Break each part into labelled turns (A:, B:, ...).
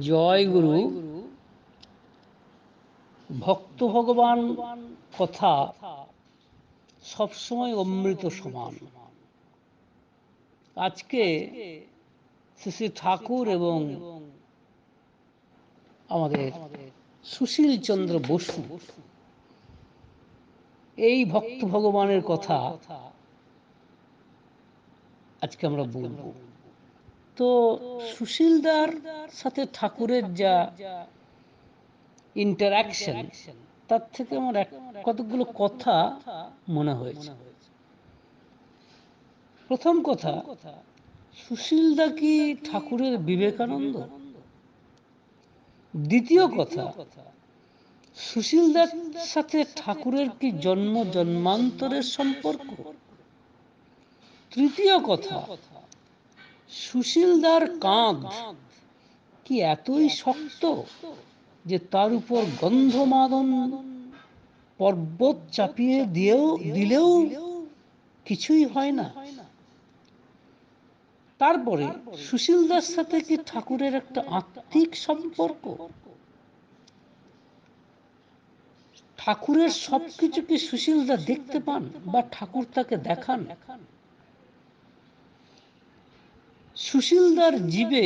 A: জয় গুরু। ভক্ত ভগবান কথা সবসময় অমৃত সমান। আজকে শ্রী শ্রী ঠাকুর এবং আমাদের সুশীল চন্দ্র বসু এই ভক্ত ভগবানের কথা আজকে আমরা বলবো। তো সুশীলদার সাথে ঠাকুরের যা ইন্টারঅ্যাকশন, তার থেকে আমার কতগুলো কথা মনে হয়েছে। প্রথম কথা, সুশীলদা কি ঠাকুরের বিবেকানন্দ? দ্বিতীয় কথা, সুশীলদার সাথে ঠাকুরের কি জন্ম জন্মান্তরের সম্পর্ক? তৃতীয় কথা, সুশীলদার কাঁধ কি এতই শক্ত যে তার উপর গন্ধমাদন পর্বত চাপিয়ে দিলেও কিছুই হয় না? তারপরে সুশীলদার সাথে কি ঠাকুরের একটা আত্মিক সম্পর্ক? ঠাকুরের সবকিছু কি সুশীলদা দেখতে পান বা ঠাকুর তাকে দেখান? সুশীলদার জীবে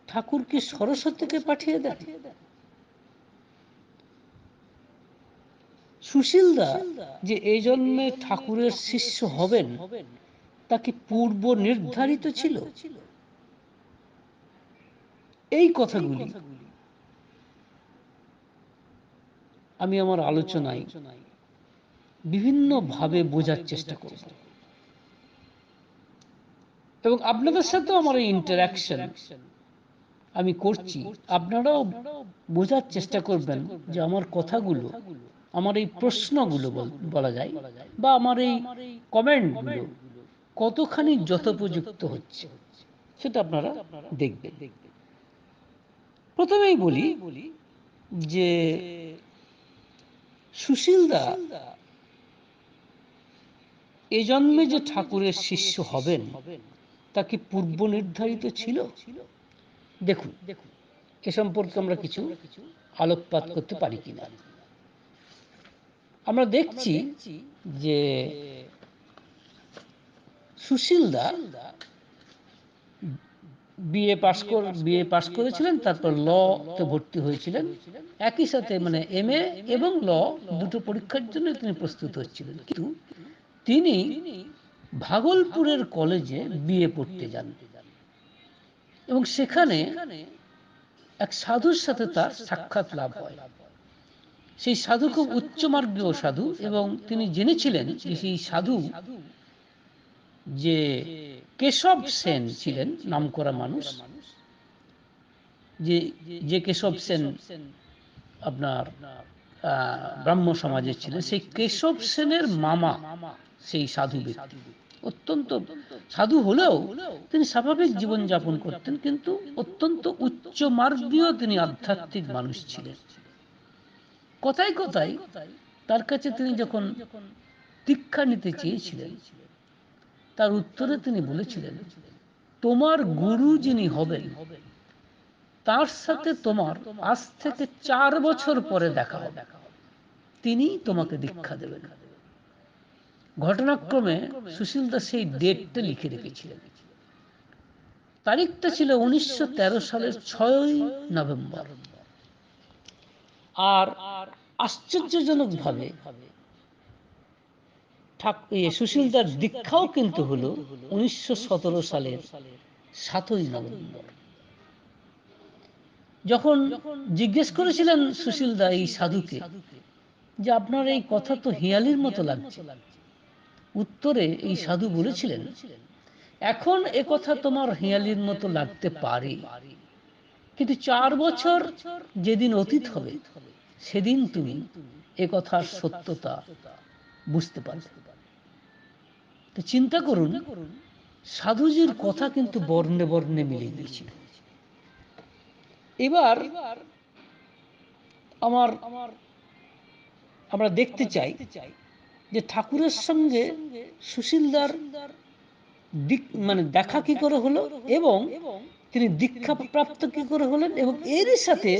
A: ঠাকুর কি সরস্বতীকে পাঠিয়ে দেন? সুশীলদা যে এই জন্মে ঠাকুরের শিষ্য হবেন, তা কি পূর্ব নির্ধারিত ছিল? এই কথাগুলি আমি আমার আলোচনায় বিভিন্নভাবে বোঝার চেষ্টা করব এবং আপনাদের সাথেও আমার এই ইন্টারঅ্যাকশন আমি করছি। আপনারাও বোঝার চেষ্টা করবেন যে আমার কথাগুলো, আমার এই প্রশ্নগুলো বলা যায়, বা আমার এই কমেন্টগুলো কতখানি যথোপযুক্ত হচ্ছে সেটা আপনারা দেখবেন। প্রথমেই বলি যে সুশীলদা এ জন্মে যে ঠাকুরের শিষ্য হবেন, তা কি পূর্ব নির্ধারিত ছিল? দেখুন, এ সম্পর্কে আমরা কিছু আলোকপাত করতে পারি কিনা। আমরা দেখছি যে সুশীলদা বিএ পাশ করেছিলেন, তারপর ল তে ভর্তি হয়েছিলেন। একই সাথে মানে এমএ এবং ল দুটো পরীক্ষার জন্য তিনি প্রস্তুত হচ্ছিলেন। কিন্তু তিনি ভাগলপুরের কলেজে বিএ পড়তে যান এবং সেখানে এক সাধুর সাথে তার সাক্ষাৎ লাভ হয়। সেই সাধু খুব উচ্চমার্গীয় সাধু এবং তিনি জেনেছিলেন যে সেই সাধু যে কেশব সেন ছিলেন, নামকরা মানুষ, যে কেশব সেন আপনার ব্রাহ্ম সমাজে ছিলেন, সেই কেশব সেনের মামা সেই সাধু ব্যক্তি। অত্যন্ত সাধু হলেও তিনি স্বাভাবিক জীবন যাপন করতেন, কিন্তু অত্যন্ত উচ্চমার্গীয় তিনি আধ্যাত্মিক মানুষ ছিলেন। কথায় কথায় তার কাছে তিনি যখন দীক্ষা নিতে চেয়েছিলেন, তার উত্তরে তিনি বলেছিলেন, তোমার গুরু যিনি হবেন তার সাথে তোমার আজ থেকে 4 বছর পরে দেখা হবে, তিনি তোমাকে দীক্ষা দেবেন। ঘটনাক্রমে সুশীলদা সেই ডেটটা লিখে রেখেছিলেন। তারিখটা ছিল 1913 সালের 6 নভেম্বর। আর আশ্চর্যজনকভাবে সুশীলদার দীক্ষাও কিন্তু হলো 1917 সালের 7 নভেম্বর। যখন জিজ্ঞেস করেছিলেন সুশীলদা এই সাধুকে যে আপনার এই কথা তো হিয়ালির মতো লাগছে, উত্তরে এই সাধু বলেছিলেন, এখন এ কথা তোমার হিয়ালির মতো লাগতে পারে, কিন্তু 4 বছর যেদিন অতীত হবে সেদিন তুমি এ কথার সত্যতা বুঝতে পারবে। তো চিন্তা করুন, সাধুজির কথা কিন্তু বর্ণে বর্ণে মিলে গিয়েছিল। এবার আমরা দেখতে চাই যে ঠাকুরের সঙ্গে সুশীলদার মানে দেখা কি করে হলো এবং তিনি দীক্ষা প্রাপ্ত কি করে হলেন, এবং এরই সাথে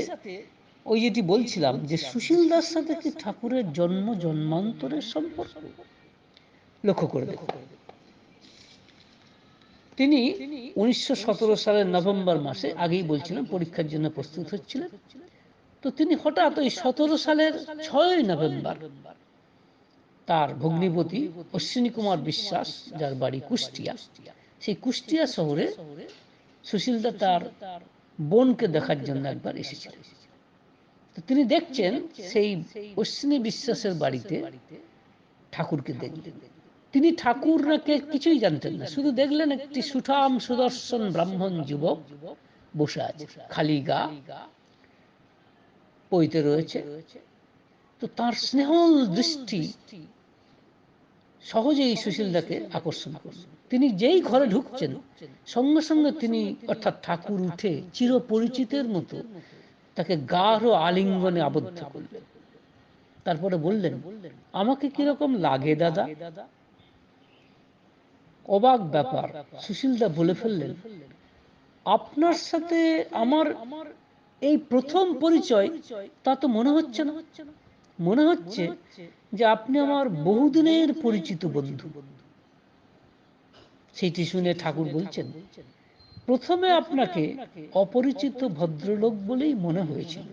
A: ওই যেটি বলছিলাম যে সুশীল দাস সাথে কি ঠাকুরের জন্ম জন্মান্তরের সম্পর্ক লক্ষ্য করে দেখুন। তিনি 1917 সালের নভেম্বর মাসে, আগেই বলছিলাম পরীক্ষার জন্য প্রস্তুত হচ্ছিলেন, তো তিনি হঠাৎ ওই 17 সালের 6 নভেম্বর তার ভগ্নিপতি অশ্বিনী কুমার বিশ্বাস, যার বাড়ি কুষ্টিয়া, সেই কুষ্টিয়া শহরে সুশীলদা তার বোনকে দেখার জন্য একবার এসেছিলেন। তো তিনি দেখছেন সেই অশ্বিনী বিশ্বাসের বাড়িতে ঠাকুরকে দেখলেন। তিনি ঠাকুর নাকি কিছুই জানতেন না, শুধু দেখলেন একটি সুঠাম সুদর্শন ব্রাহ্মণ যুবক বসে আছে, খালি গা, পইতে রয়েছে। তো তার স্নেহল দৃষ্টি সহজেই সুশীলদাকে আকর্ষণ করল। তিনি যেই ঘরে ঢুকছেন সঙ্গে সঙ্গে তিনি, অর্থাৎ ঠাকুর উঠে চিরপরিচিতের মতো তাকে গাঢ় আলিঙ্গনে আবদ্ধ করলেন। তারপরে বললেন, আমাকে কিরকম লাগে দাদা? অবাক ব্যাপার, সুশীলদা বলে ফেললেন, আপনার সাথে আমার এই প্রথম পরিচয় তা তো মনে হচ্ছে না। মনে হচ্ছে যে আপনি আমার বহুদিনের পরিচিত বন্ধু। সেইটি শুনে ঠাকুর বলছেন, প্রথমে আপনাকে অপরিচিত ভদ্রলোক বলেই মনে হয়েছিল,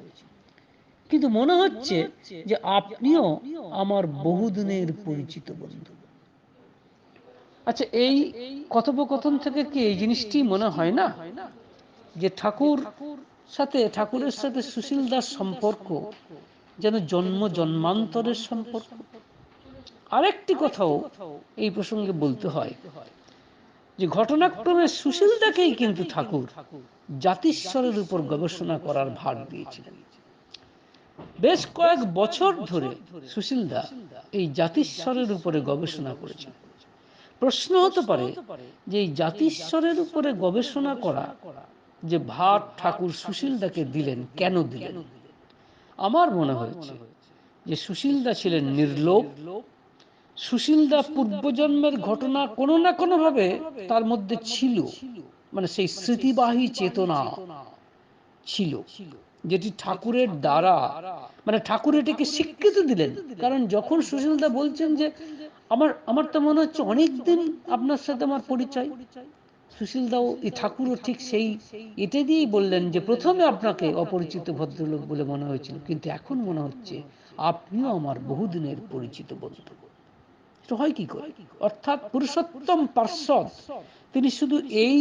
A: কিন্তু মনে হচ্ছে যে আপনিও আমার বহুদিনের পরিচিত বন্ধু। আচ্ছা, এই কথোপকথন থেকে কি এই জিনিসটি মনে হয় না যে ঠাকুরের সাথে সুশীল দাস সম্পর্ক যেন জন্ম জন্মান্তরের সম্পর্ক? আরেকটি কথাও এই প্রসঙ্গে বলতে হয় যে ঘটনাক্রমে সুশীলদাকেই কিন্তু ঠাকুর জাতিস্বরের উপর গবেষণা করার ভার দিয়েছিলেন। বেশ কয়েক বছর ধরে সুশীলদা এই জাতিস্বরের উপরে গবেষণা করেছেন। প্রশ্ন হতে পারে যে এই জাতিস্বরের উপরে গবেষণা করা যে ভার ঠাকুর সুশীলদাকে দিলেন, কেন দিলেন? আমার মনে হয়েছে যে সুশীলদা ছিলেন নির্লোভ। সুশীলদা পূর্বজন্মের ঘটনা কোনো না কোনো ভাবে তার মধ্যে ছিল, মানে সেই স্মৃতিবাহী চেতনা ছিল, যেটি ঠাকুরের দ্বারা, মানে ঠাকুর এটাকে স্বীকৃতি দিলেন। কারণ যখন সুশীলদা বলছেন যে আমার তো মনে হচ্ছে অনেকদিন আপনার সাথে আমার পরিচয়, সুশীলদাও এই ঠাকুরও ঠিক সেই এটা দিয়েই বললেন যে প্রথমে আপনাকে অপরিচিত ভদ্রলোক বলে মনে হয়েছিল, কিন্তু এখন মনে হচ্ছে আপনিও আমার বহুদিনের পরিচিত বন্ধু। এটা হয় কি করে? অর্থাৎ পুরুষোত্তম পার্ষদ তিনি শুধু এই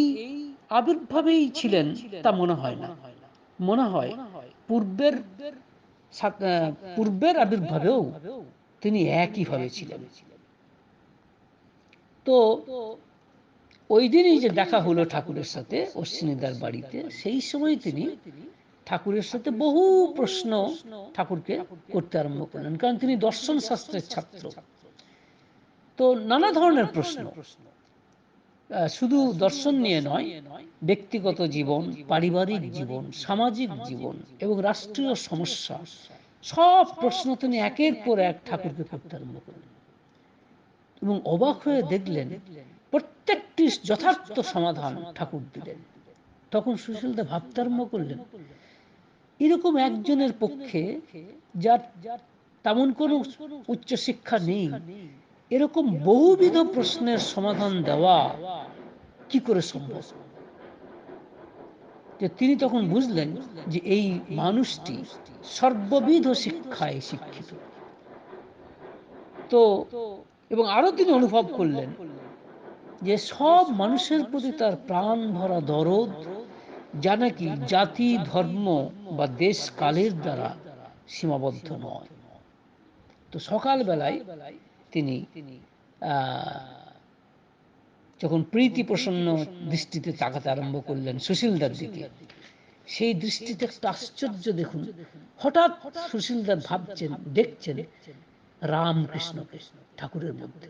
A: আবির্ভাবেই ছিলেন তা মনে হয় না। মনে হয় পূর্বের আবির্ভাবেও তিনি একইভাবে ছিলেন। তো ওই দিনই যে দেখা হলো ঠাকুরের সাথে অশ্বিনীদার বাড়িতে, সেই সময় তিনি ঠাকুরের সাথে বহু প্রশ্ন ঠাকুরকে করতে আরম্ভ করলেন, কারণ তিনি দর্শন শাস্ত্রের ছাত্র। তো নানা ধরনের প্রশ্ন, শুধু দর্শন নিয়ে নয়, ব্যক্তিগত জীবন, পারিবারিক জীবন, সামাজিক জীবন এবং রাষ্ট্রীয় সমস্যা, সব প্রশ্ন তিনি একের পর এক ঠাকুরকে করতে আরম্ভ করলেন। এবং অবাক হয়ে দেখলেন প্রত্যেকটি যথার্থ সমাধান ঠাকুর দিলেন। তখন সুশীলদা ভাবতে আরম্ভ করলেন, এরকম একজনের পক্ষে যার তেমন কোনো উচ্চশিক্ষা নেই, এরকম বহুবিধ প্রশ্নের সমাধান দেওয়া কি করে সম্ভব? যে তিনি তখন বুঝলেন যে এই মানুষটি সর্ববিধ শিক্ষায় শিক্ষিত। তো এবং আরো তিনি অনুভব করলেন যে সব মানুষের প্রতি তার প্রাণ ভরা দরদ, যা নাকি জাতি, ধর্ম বা দেশ কালের দ্বারা সীমাবদ্ধ নয়। তো সকালবেলায় তিনি যখন প্রীতি প্রসন্ন দৃষ্টিতে তাকাতে আরম্ভ করলেন সুশীলদার দিকে, সেই দৃষ্টিতে একটা আশ্চর্য দেখুন, হঠাৎ সুশীলদার ভাবছেন, দেখছেন রামকৃষ্ণকে ঠাকুরের মধ্যে।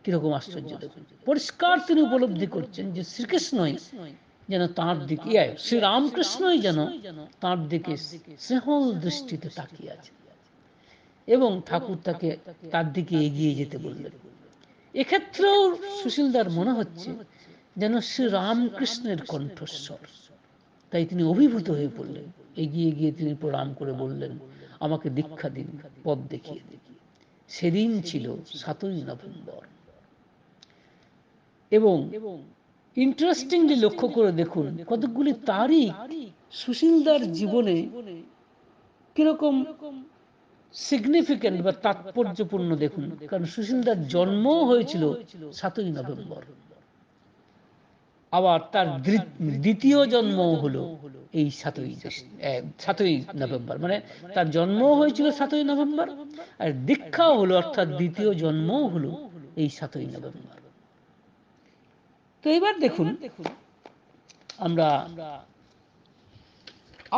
A: কিরকম আশ্চর্য দেখুন, পরিষ্কার তিনি উপলব্ধি করছেন যে শ্রীকৃষ্ণই যেন তাঁর দিকে, শ্রী রামকৃষ্ণই যেন তাঁর দিকে স্নেহল দৃষ্টিতে তাকিয়ে আছে, এবং ঠাকুর তাকে তার দিকে এগিয়ে যেতে বললেন। এক্ষেত্রেও সুশীলদার মনে হচ্ছে যেন শ্রী রামকৃষ্ণের কণ্ঠস্বর। তাই তিনি অভিভূত হয়ে পড়লেন। এগিয়ে গিয়ে তিনি প্রণাম করে বললেন, আমাকে দীক্ষা দিন, পথ দেখিয়ে দিন। সেদিন ছিল 7ই নভেম্বর। এবং ইন্টারেস্টিংলি লক্ষ্য করে দেখুন কতকগুলি তারিখ সুশীলদার জীবনে কিরকম সিগনিফিক্যান্ট বা তাৎপর্যপূর্ণ দেখুন। কারণ সুশীলদার জন্ম হয়েছিল 7ই নভেম্বর, আবার তার দ্বিতীয় জন্ম হলো এই 7ই নভেম্বর, মানে তার জন্ম হয়েছিল 7ই নভেম্বর, আর দীক্ষাও হলো, অর্থাৎ দ্বিতীয় জন্ম হলো এই 7ই নভেম্বর। তো এবার দেখুন আমরা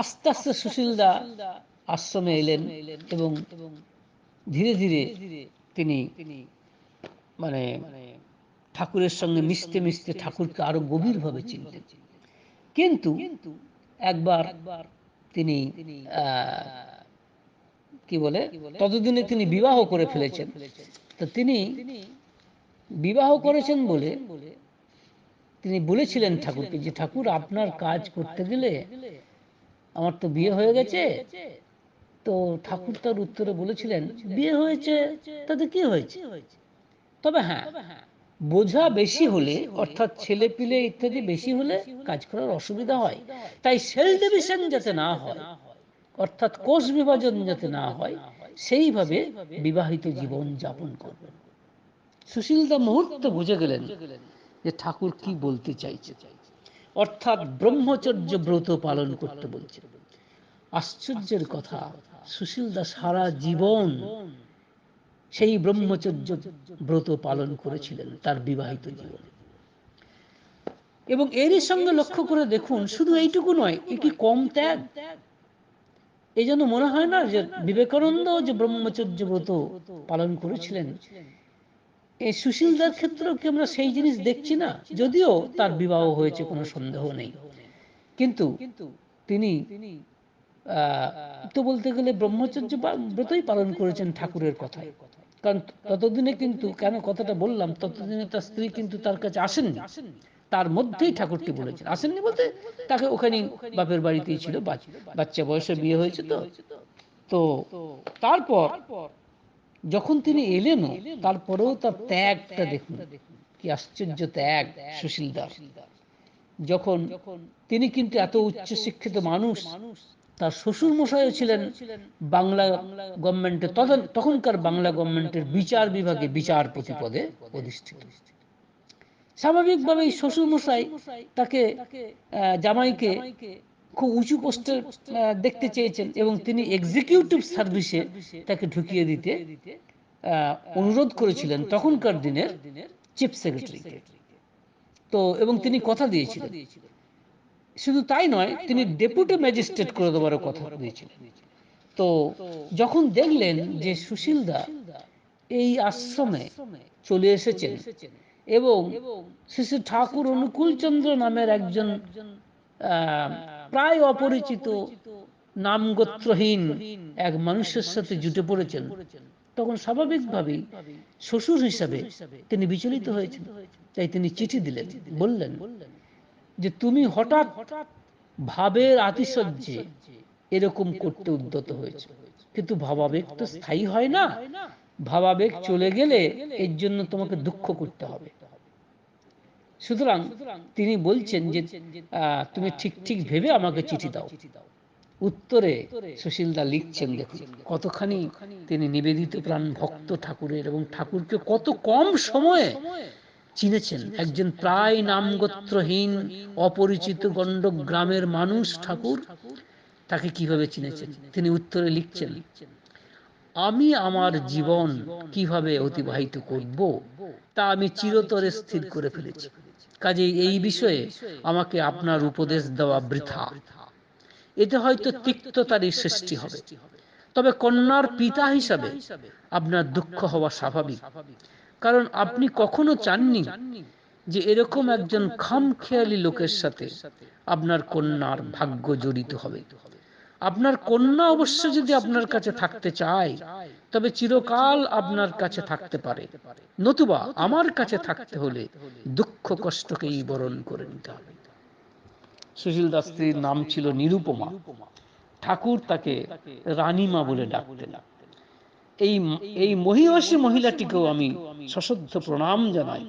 A: আস্তে আস্তে সুশীলদা আশ্রমে এলেন এবং ধীরে ধীরে তিনি মানে ঠাকুরের সঙ্গে মিশতে মিশতে ঠাকুরকে আরো গভীরভাবে চিনতেন। কিন্তু একবার তিনি কি বলে ততদিনে তিনি বিবাহ করে ফেলেছেন। তো তিনি বিবাহ করেছেন বলে তিনি বলেছিলেন ঠাকুরকে যে ঠাকুর, আপনার কাজ করতে গেলে আমার তো বিয়ে হয়ে গেছে। তো ঠাকুর তার উত্তরে বলেছিলেন, বিয়ে হয়েছে তাতে কি হয়েছে, তবে হ্যাঁ, বোঝা বেশি হলে অর্থাৎ ছেলে পিলে ইত্যাদি বেশি হলে কাজ করার অসুবিধা হয়, তাই সেল ডিভিশন যাতে না হয়, অর্থাৎ কোষ বিভাজন যাতে না হয়, সেইভাবে বিবাহিত জীবন যাপন করবেন। সুশীলদা মুহূর্তে বুঝে গেলেন যে ঠাকুর কি বলতে চাইছে, অর্থাৎ ব্রহ্মচর্য ব্রত পালন করতে বলছে। আশ্চর্যের কথা, সুশীলদা সারা জীবন সেই ব্রহ্মচর্য ব্রত পালন করেছিলেন তার বিবাহিত জীবনে। এবং এরই সঙ্গে লক্ষ্য করে দেখুন, শুধু এইটুকু নয়, এ কি কম ত্যাগ? এই জন্য মনে হয় না যে বিবেকানন্দ যে ব্রহ্মচর্য ব্রত পালন করেছিলেন, এই সুশীলদার ক্ষেত্রেও কি আমরা সেই জিনিস দেখছি না? যদিও তার বিবাহ হয়েছে, কোনো সন্দেহ নেই, কিন্তু তিনি তো বলতে গেলে ব্রহ্মচর্য ব্রতই পালন করেছেন ঠাকুরের কথায়। কারণ ততদিনে কিন্তু, কেন কথাটা বললাম, ততদিনে তার স্ত্রী কিন্তু তার কাছে আসেননি। তার মধ্যেই ঠাকুরটি বলেছেন, আসেননি বলতে তাকে ওখানেই বাপের বাড়িতেই ছিল, বাচ্চা বয়সে বিয়ে হয়েছে। তো তারপর যখন তিনি এলেনও, তারপরেও তার ত্যাগটা দেখুন, কি আশ্চর্য ত্যাগ সুশীলদার। যখন তিনি কিন্তু এত উচ্চশিক্ষিত মানুষ, তার শ্বশুর মশাইও ছিলেন বাংলা গভর্নমেন্টের, তখনকার বাংলা গভর্নমেন্টের বিচার বিভাগে বিচারপতি পদে অধিষ্ঠিত। স্বাভাবিকভাবেই শ্বশুর মশাই তাকে, জামাইকে খুব উঁচু পোস্টে দেখতে চেয়েছেন এবং তিনি এক্সিকিউটিভ সার্ভিসে তাকে ঢুকিয়ে দিতে অনুরোধ করেছিলেন তখনকার দিনের চিফ সেক্রেটারিকে। তো এবং তিনি কথা দিয়েছিলেন, শুধু তাই নয়, তিনি ডেপুটি ম্যাজিস্ট্রেট করে দেওয়ারও কথা দিয়েছিলেন। তো যখন দেখলেন যে সুশীলদা এই আশ্রমে চলে এসেছেন এবং শ্রী শ্রী ঠাকুর অনুকূলচন্দ্র নামের একজন প্রায় অপরিচিত নামগোত্রহীন এক মানুষের সাথে জুটে পড়েছেন, তখন স্বাভাবিকভাবেই শ্বশুর হিসাবে তিনি বিচলিত হয়েছেন। তাই তিনি চিঠি দিলেন, বললেন যে তুমি হঠাৎ ভাবের আতিশয্যে এরকম করতে উদ্যত হয়েছে, কিন্তু ভাবাবেগ তো স্থায়ী হয় না, ভাবাবেগ চলে গেলে এর জন্য তোমাকে দুঃখ করতে হবে। সুতরাং তিনি বলছেন যে তুমি ঠিক ঠিক ভেবে আমাকে চিঠি দাও। উত্তরে সুশীলদা লিখছেন, দেখুন কতখানি তিনি নিবেদিত প্রাণ ভক্ত ঠাকুরের, এবং ঠাকুরকে কত কম সময়ে চিনেছেন। একজন প্রায় নামগোত্রহীন অপরিচিত গণ্ডক গ্রামের মানুষ ঠাকুর, তাকে কিভাবে চিনেছেন। তিনি উত্তরে লিখছেন, আমি আমার জীবন কিভাবে অতিবাহিত করব তা আমি চিরতরে স্থির করে ফেলেছি, কাজেই এই বিষয়ে আমাকে আপনার উপদেশ দেওয়া বৃথা। এতে হয়তো তিক্ততারই সৃষ্টি হবে, তবে কন্যার পিতা হিসাবে আপনার দুঃখ হওয়া স্বাভাবিক, কারণ আপনি কখনো চাননি যে এরকম একজন খামখেয়ালি লোকের সাথে আপনার কন্যার ভাগ্য জড়িত হবে। আপনার কন্যা অবশ্য যদি আপনার কাছে থাকতে চায়, তবে চিরকাল আপনার কাছে থাকতে পারে, নতুবা আমার কাছে থাকতে হলে দুঃখ কষ্টকেই বরণ করে নিতে হবে। সুশীল দাস স্ত্রীর নাম ছিল নিরুপমা। ঠাকুর তাকে রানীমা বলে ডাকতেন। এই এই মহীয়সী মহিলাটিকেও আমি সশ্রদ্ধ প্রণাম জানাই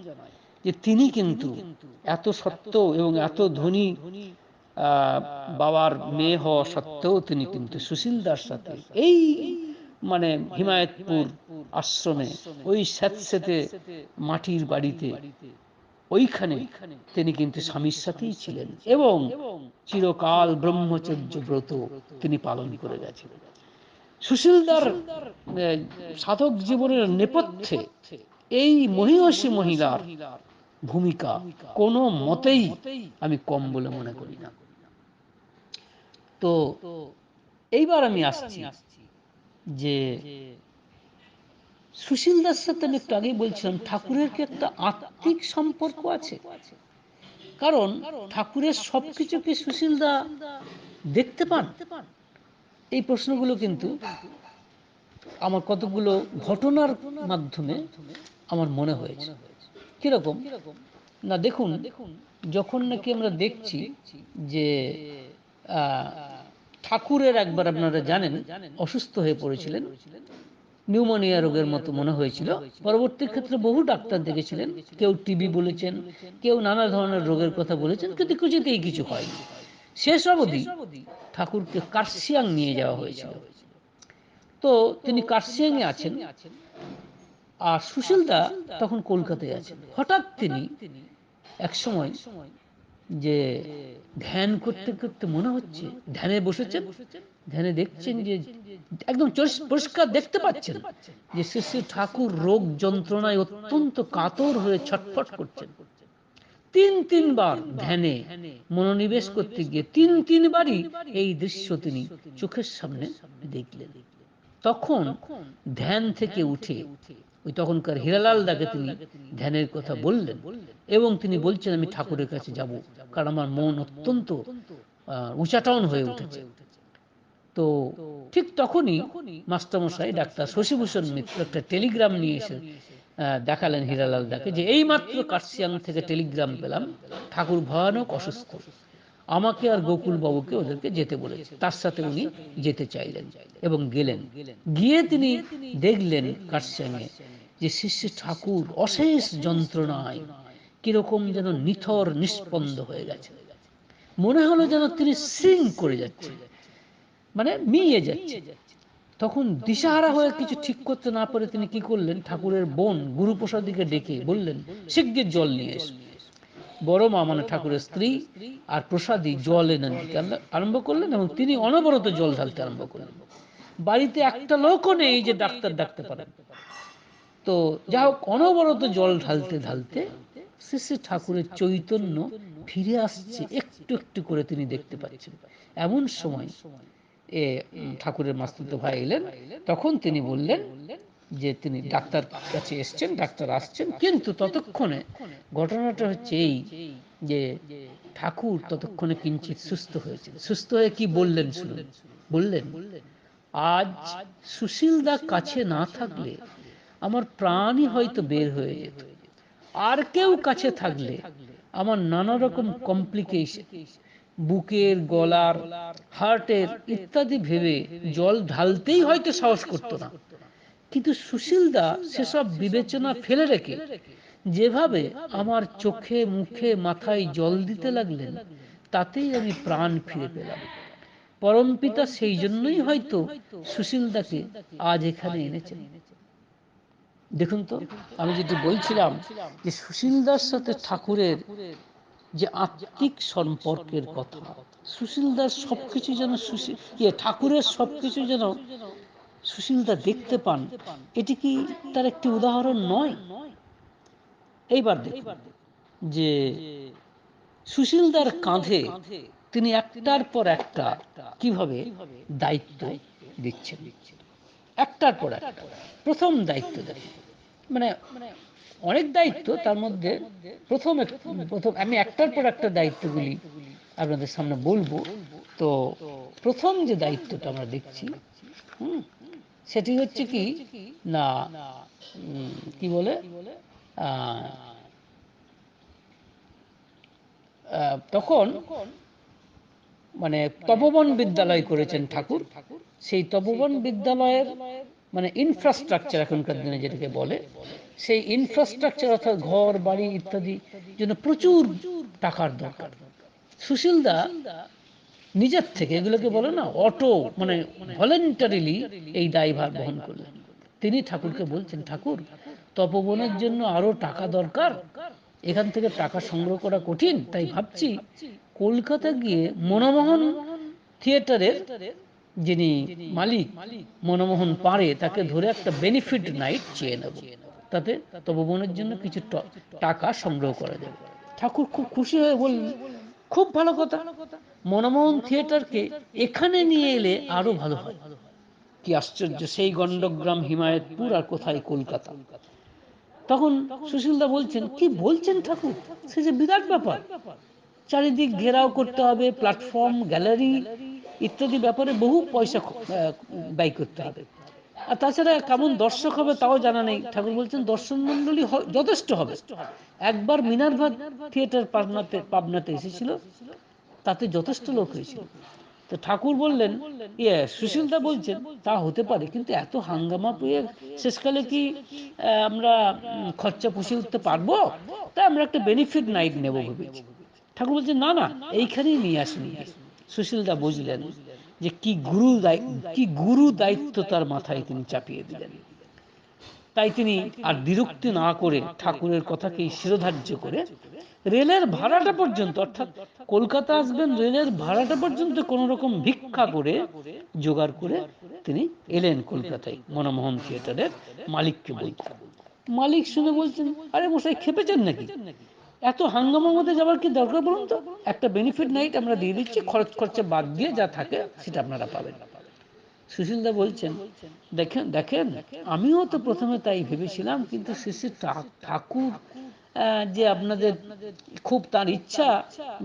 A: যে তিনি কিন্তু এত সত্ত্বেও এবং এত ধনী বাবার মেয়ে হওয়া সত্ত্বেও তিনি কিন্তু সুশীল দাস সাথে এই মানে হিমায়তপুর আশ্রমে ওই স্যাঁতস্যাঁতে মাটির বাড়িতে ওইখানে তিনি কিন্তু স্বামীর সাথেই ছিলেন এবং চিরকাল ব্রহ্মচর্য ব্রত তিনি পালন করে গেছেন। সুশীলদার সাধক জীবনের নেপথ্যে এই মহীয়সী মহিলার ভূমিকা কোনো মতেই আমি কম বলে মনে করি না। তো এইবার আমি আসছি যে সুশীল দাস সাথে আমি একটু আগেই বলছিলাম ঠাকুরের কি একটা আত্মিক সম্পর্ক আছে, কারণ ঠাকুরের সবকিছু কি সুশীল দা দেখতে পান? এই প্রশ্নগুলো কিন্তু আমার কতগুলো ঘটনার মাধ্যমে আমার মনে হয়েছে। কিরকম না, দেখুন, যখন নাকি আমরা দেখছি যে ঠাকুরের একবার আপনারা জানেন অসুস্থ হয়ে পড়েছিলেন, নিউমোনিয়া রোগের মতো মনে হয়েছিল। পরবর্তী ক্ষেত্রে বহু ডাক্তার দেখেছিলেন, কেউ টিবি বলেছেন, কেউ নানা ধরনের রোগের কথা বলেছেন, কিন্তু কিছুতেই কিছু হয়নি। শেষ অবধি ঠাকুরকে কার্শিয়াং নিয়ে যাওয়া হয়েছিল। তো তিনি কার্শিয়াংয়ে আছেন, আর সুশীল দা তখন কলকাতায় আছেন। হঠাৎ তিনি এক সময় যে ধ্যান করতে করতে মনে হচ্ছে, ধ্যানে বসেছেন, ধ্যানে দেখছেন যে একদম পরিষ্কার দেখতে পাচ্ছেন যে শ্রী ঠাকুর রোগ যন্ত্রণায় অত্যন্ত কাতর হয়ে ছটফট করছেন। তিনবার ধ্যানে মনোনিবেশ করতে গিয়ে তিনবারই এই দৃশ্য তিনি চোখের সামনে দেখলেন। তখন ধ্যান থেকে উঠে ওই তখনকার হীরালাল দাকে তিনি ধ্যানের কথা বললেন এবং তিনি বলছেন আমি ঠাকুরের কাছে যাব, কারণ আমার মন অত্যন্ত উচাটন হয়ে উঠেছে। তো ঠিক তখনই মাস্টারমশাই ডাক্তার শশীভূষণ মিত্র একটা টেলিগ্রাম নিয়ে এসে দেখালেন হীরালাল দাকে যে এই মাত্র কার্শিয়াং থেকে টেলিগ্রাম পেলাম, ঠাকুর ভয়ানক অসুস্থ, আমাকে আর গোকুল বাবুকে ওদেরকে যেতে বলেছে। তার সাথে উনি যেতে চাইলেন এবং গেলেন। গিয়ে তিনি দেখলেন কার্শিয়াংয়ে যে শিষ্য ঠাকুর অশেষ যন্ত্রণায় কিরকম যেন নিথর নিস্পন্দ হয়ে গেছে। মনে হলো যেন তিনি সিং করে যাচ্ছেন, মানে মিয়ে যাচ্ছে। তখন দিশাহারা হয়ে কিছু ঠিক করতে না পারে তিনি কি করলেন, ঠাকুরের বোন গুরুপ্রসাদীকে ডেকে বললেন শিগগির জল নিয়ে এসো। বড় মা মানে ঠাকুরের স্ত্রী আর প্রসাদী জল এনে দিতে আরম্ভ করলেন এবং তিনি অনবরত জল ঢালতে আরম্ভ করলেন। বাড়িতে একটা লোকও নেই যে ডাক্তার ডাকতে পারেন। তো যা হোক অনবরত জল ঢালতে ঢালতে শ্রী শ্রী ঠাকুরের চৈতন্য ফিরে আসছে একটু একটু করে তিনি দেখতে পাচ্ছেন। এমন সময় ঠাকুরের মাস্তুতো ভাই এলেন। তখন তিনি বললেন যে তিনি ডাক্তার কাছে এসছেন, ডাক্তার আসছেন। কিন্তু ততক্ষণে ঘটনাটা হচ্ছে এই যে ঠাকুর ততক্ষণে কিঞ্চিত সুস্থ হয়েছিল। সুস্থ হয়ে কি বললেন শুনুন। বললেন, আজ সুশীল দা কাছে না থাকলে আমার প্রাণই হয়তো বের হয়ে যেত, আর কেউ কাছে থাকলে আমার নানা রকম কমপ্লিকেশন, বুকের, গলার, হার্টের ইত্যাদি ভেবে জল ঢালতেই হয়তো সাহস করতো না। কিন্তু সুশীল দা সেসব বিবেচনা ফেলে রেখে যেভাবে আমার চোখে মুখে মাথায় জল দিতে লাগলেন, তাতেই আমি প্রাণ ফিরে পেলাম। পরমপিতা সেই জন্যই হয়তো সুশীল দাকে আজ এখানে এনেছেন। দেখুন তো, আমি যেটি বলছিলাম যে সুশীল দার সাথে ঠাকুরের যে আত্মিক সম্পর্কের কথা, সুশীল দাস সবকিছু যেন ঠাকুরের সবকিছু যেন সুশীল দা দেখতে পান, এটি কি তার একটি উদাহরণ নয়? এইবার দেখুন যে সুশীল দার কাঁধে তিনি একটার পর একটা কিভাবে দায়িত্ব দিচ্ছেন, একটার পর একটা। প্রথম দায়িত্ব দেখুন, মানে অনেক দায়িত্ব, তার মধ্যে প্রথম আমি একটার পর একটা দায়িত্বগুলি আপনাদের সামনে বলবো। তো প্রথম যে দায়িত্বটা আমরা দেখছি সেটি হচ্ছে কি না, কি বলে, তখন মানে তপবন বিদ্যালয় করেছেন ঠাকুর। সেই তপবন বিদ্যালয়ের মানে ইনফ্রাস্ট্রাকচার এখনকার দিনে যেটাকে বলে, সেই ইনফ্রাস্ট্রাকচার অর্থাৎ ঘর বাড়ি ইত্যাদি জন্য প্রচুর টাকার দরকার। সুশীলদা নিজের থেকে এগুলোকে বলে না অটো মানে ভলেন্টারিলি এই দায়ভার বহন করলেন। তিনি ঠাকুরকে বলছেন, ঠাকুর তপবনের জন্য আরো টাকা দরকার, এখান থেকে টাকা সংগ্রহ করা কঠিন, তাই ভাবছি কলকাতা গিয়ে মনমোহন থিয়েটারের যিনি মালিক মনমোহন পাড়ে তাকে ধরে একটা বেনিফিট নাইট চেয়ে নেব, তাতে তপবনের জন্য কিছু টাকা সংগ্রহ করা যাবে। ঠাকুর খুব খুশি হয়ে বললেন, খুব ভালো কথা, মনমোহন থিয়েটারকে এখানে নিয়ে এলে আরো ভালো হয়। কি আশ্চর্য, সেই গণ্ডগ্রাম হিমায়তপুর আর কোথায় কলকাতা। তখন সুশীলদা বলছেন, কি বলছেন ঠাকুর, সে যে বিরাট ব্যাপার, চারিদিক ঘেরাও করতে হবে, প্ল্যাটফর্ম গ্যালারি ইত্যাদি ব্যাপারে বহু পয়সা ব্যয় করতে হবে, আর তাছাড়া কেমন দর্শক হবে তাও জানা নেই। ঠাকুর বলছেন দর্শন মণ্ডলী যথেষ্ট হবে। একবার মিনার্ভা থিয়েটার পাবনাতে এসেছিল, তাতে যথেষ্ট লোক হয়েছিল। তো ঠাকুর বললেন, সুশীলদা বলছেন তা হতে পারে, কিন্তু এত হাঙ্গামা পেয়ে শেষকালে কি আমরা খরচা পুষিয়ে উঠতে পারবো? তাই আমরা একটা বেনিফিট নাইট নেব ভেবেছি। ঠাকুর বলছেন, না না, এইখানেই নিয়ে আসুন। সুশীলদা বুঝলেন যে কি গুরু দায়িত্ব তার মাথায় তিনি চাপিয়ে দিলেন। তাই তিনি আর বিরক্তি না করে ঠাকুরের কথাকেই শিরোধার্য করে রেলের ভাড়াটা পর্যন্ত, অর্থাৎ কলকাতা আসবেন রেলের ভাড়াটা পর্যন্ত কোনো রকম ভিক্ষা করে জোগাড় করে তিনি এলেন কলকাতায় মনমোহন থিয়েটারের মালিককে বলতে। মালিক শুনে বলছেন, আরে মশাই খেপেছেন নাকি, এত হাঙ্গামার মধ্যে যাওয়ার কি দরকার বলুন তো, একটা বেনিফিট নাইট আমরা দিয়ে দিচ্ছি, খরচা বাদ দিয়ে যা থাকে সেটা আপনারা পাবেন। সুশীলদা বলছেন, দেখেন দেখেন, আমিও তো প্রথমে তাই ভেবেছিলাম, কিন্তু শ্রী ঠাকুর যে আপনাদের খুব তার ইচ্ছা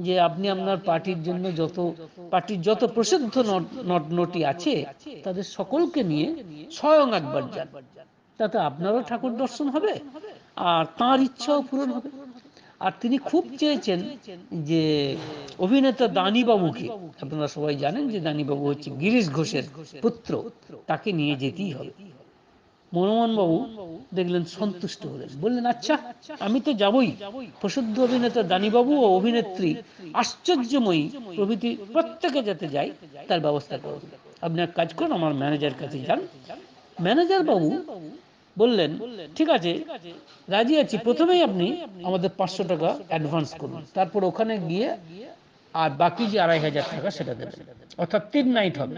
A: যে আপনি আপনার পার্টির যত প্রসিদ্ধ নটি আছে তাদের সকলকে নিয়ে স্বয়ং একবার যান, তাতে আপনারও ঠাকুর দর্শন হবে আর তাঁর ইচ্ছাও পূরণ হবে। আর তিনি খুব চেয়েছেন যে অভিনেতা দানিবাবুকে, আপনারা সবাই জানেন যে দানিবাবু হচ্ছে গিরিশ ঘোষের পুত্র, তাকে নিয়ে যেতেই হবে। মনমোহন বাবু দেখলেন, সন্তুষ্ট হলেন, বললেন, আচ্ছা আমি তো যাবই, প্রসিদ্ধ অভিনেতা দানিবাবু ও অভিনেত্রী আশ্চর্যময়ী প্রভৃতি প্রত্যেকে যাতে যায় তার ব্যবস্থা করুন। আপনি এক কাজ করুন, আমার ম্যানেজার কাছে যান। ম্যানেজার বাবু বললেন, ঠিক আছে, রাজি আছি, প্রথমেই আপনি আমাদের 500 টাকা অ্যাডভান্স করুন, তারপর ওখানে গিয়ে আর বাকি যে 2500 টাকা সেটা দেবেন, অর্থাৎ 3 নাইট হবে।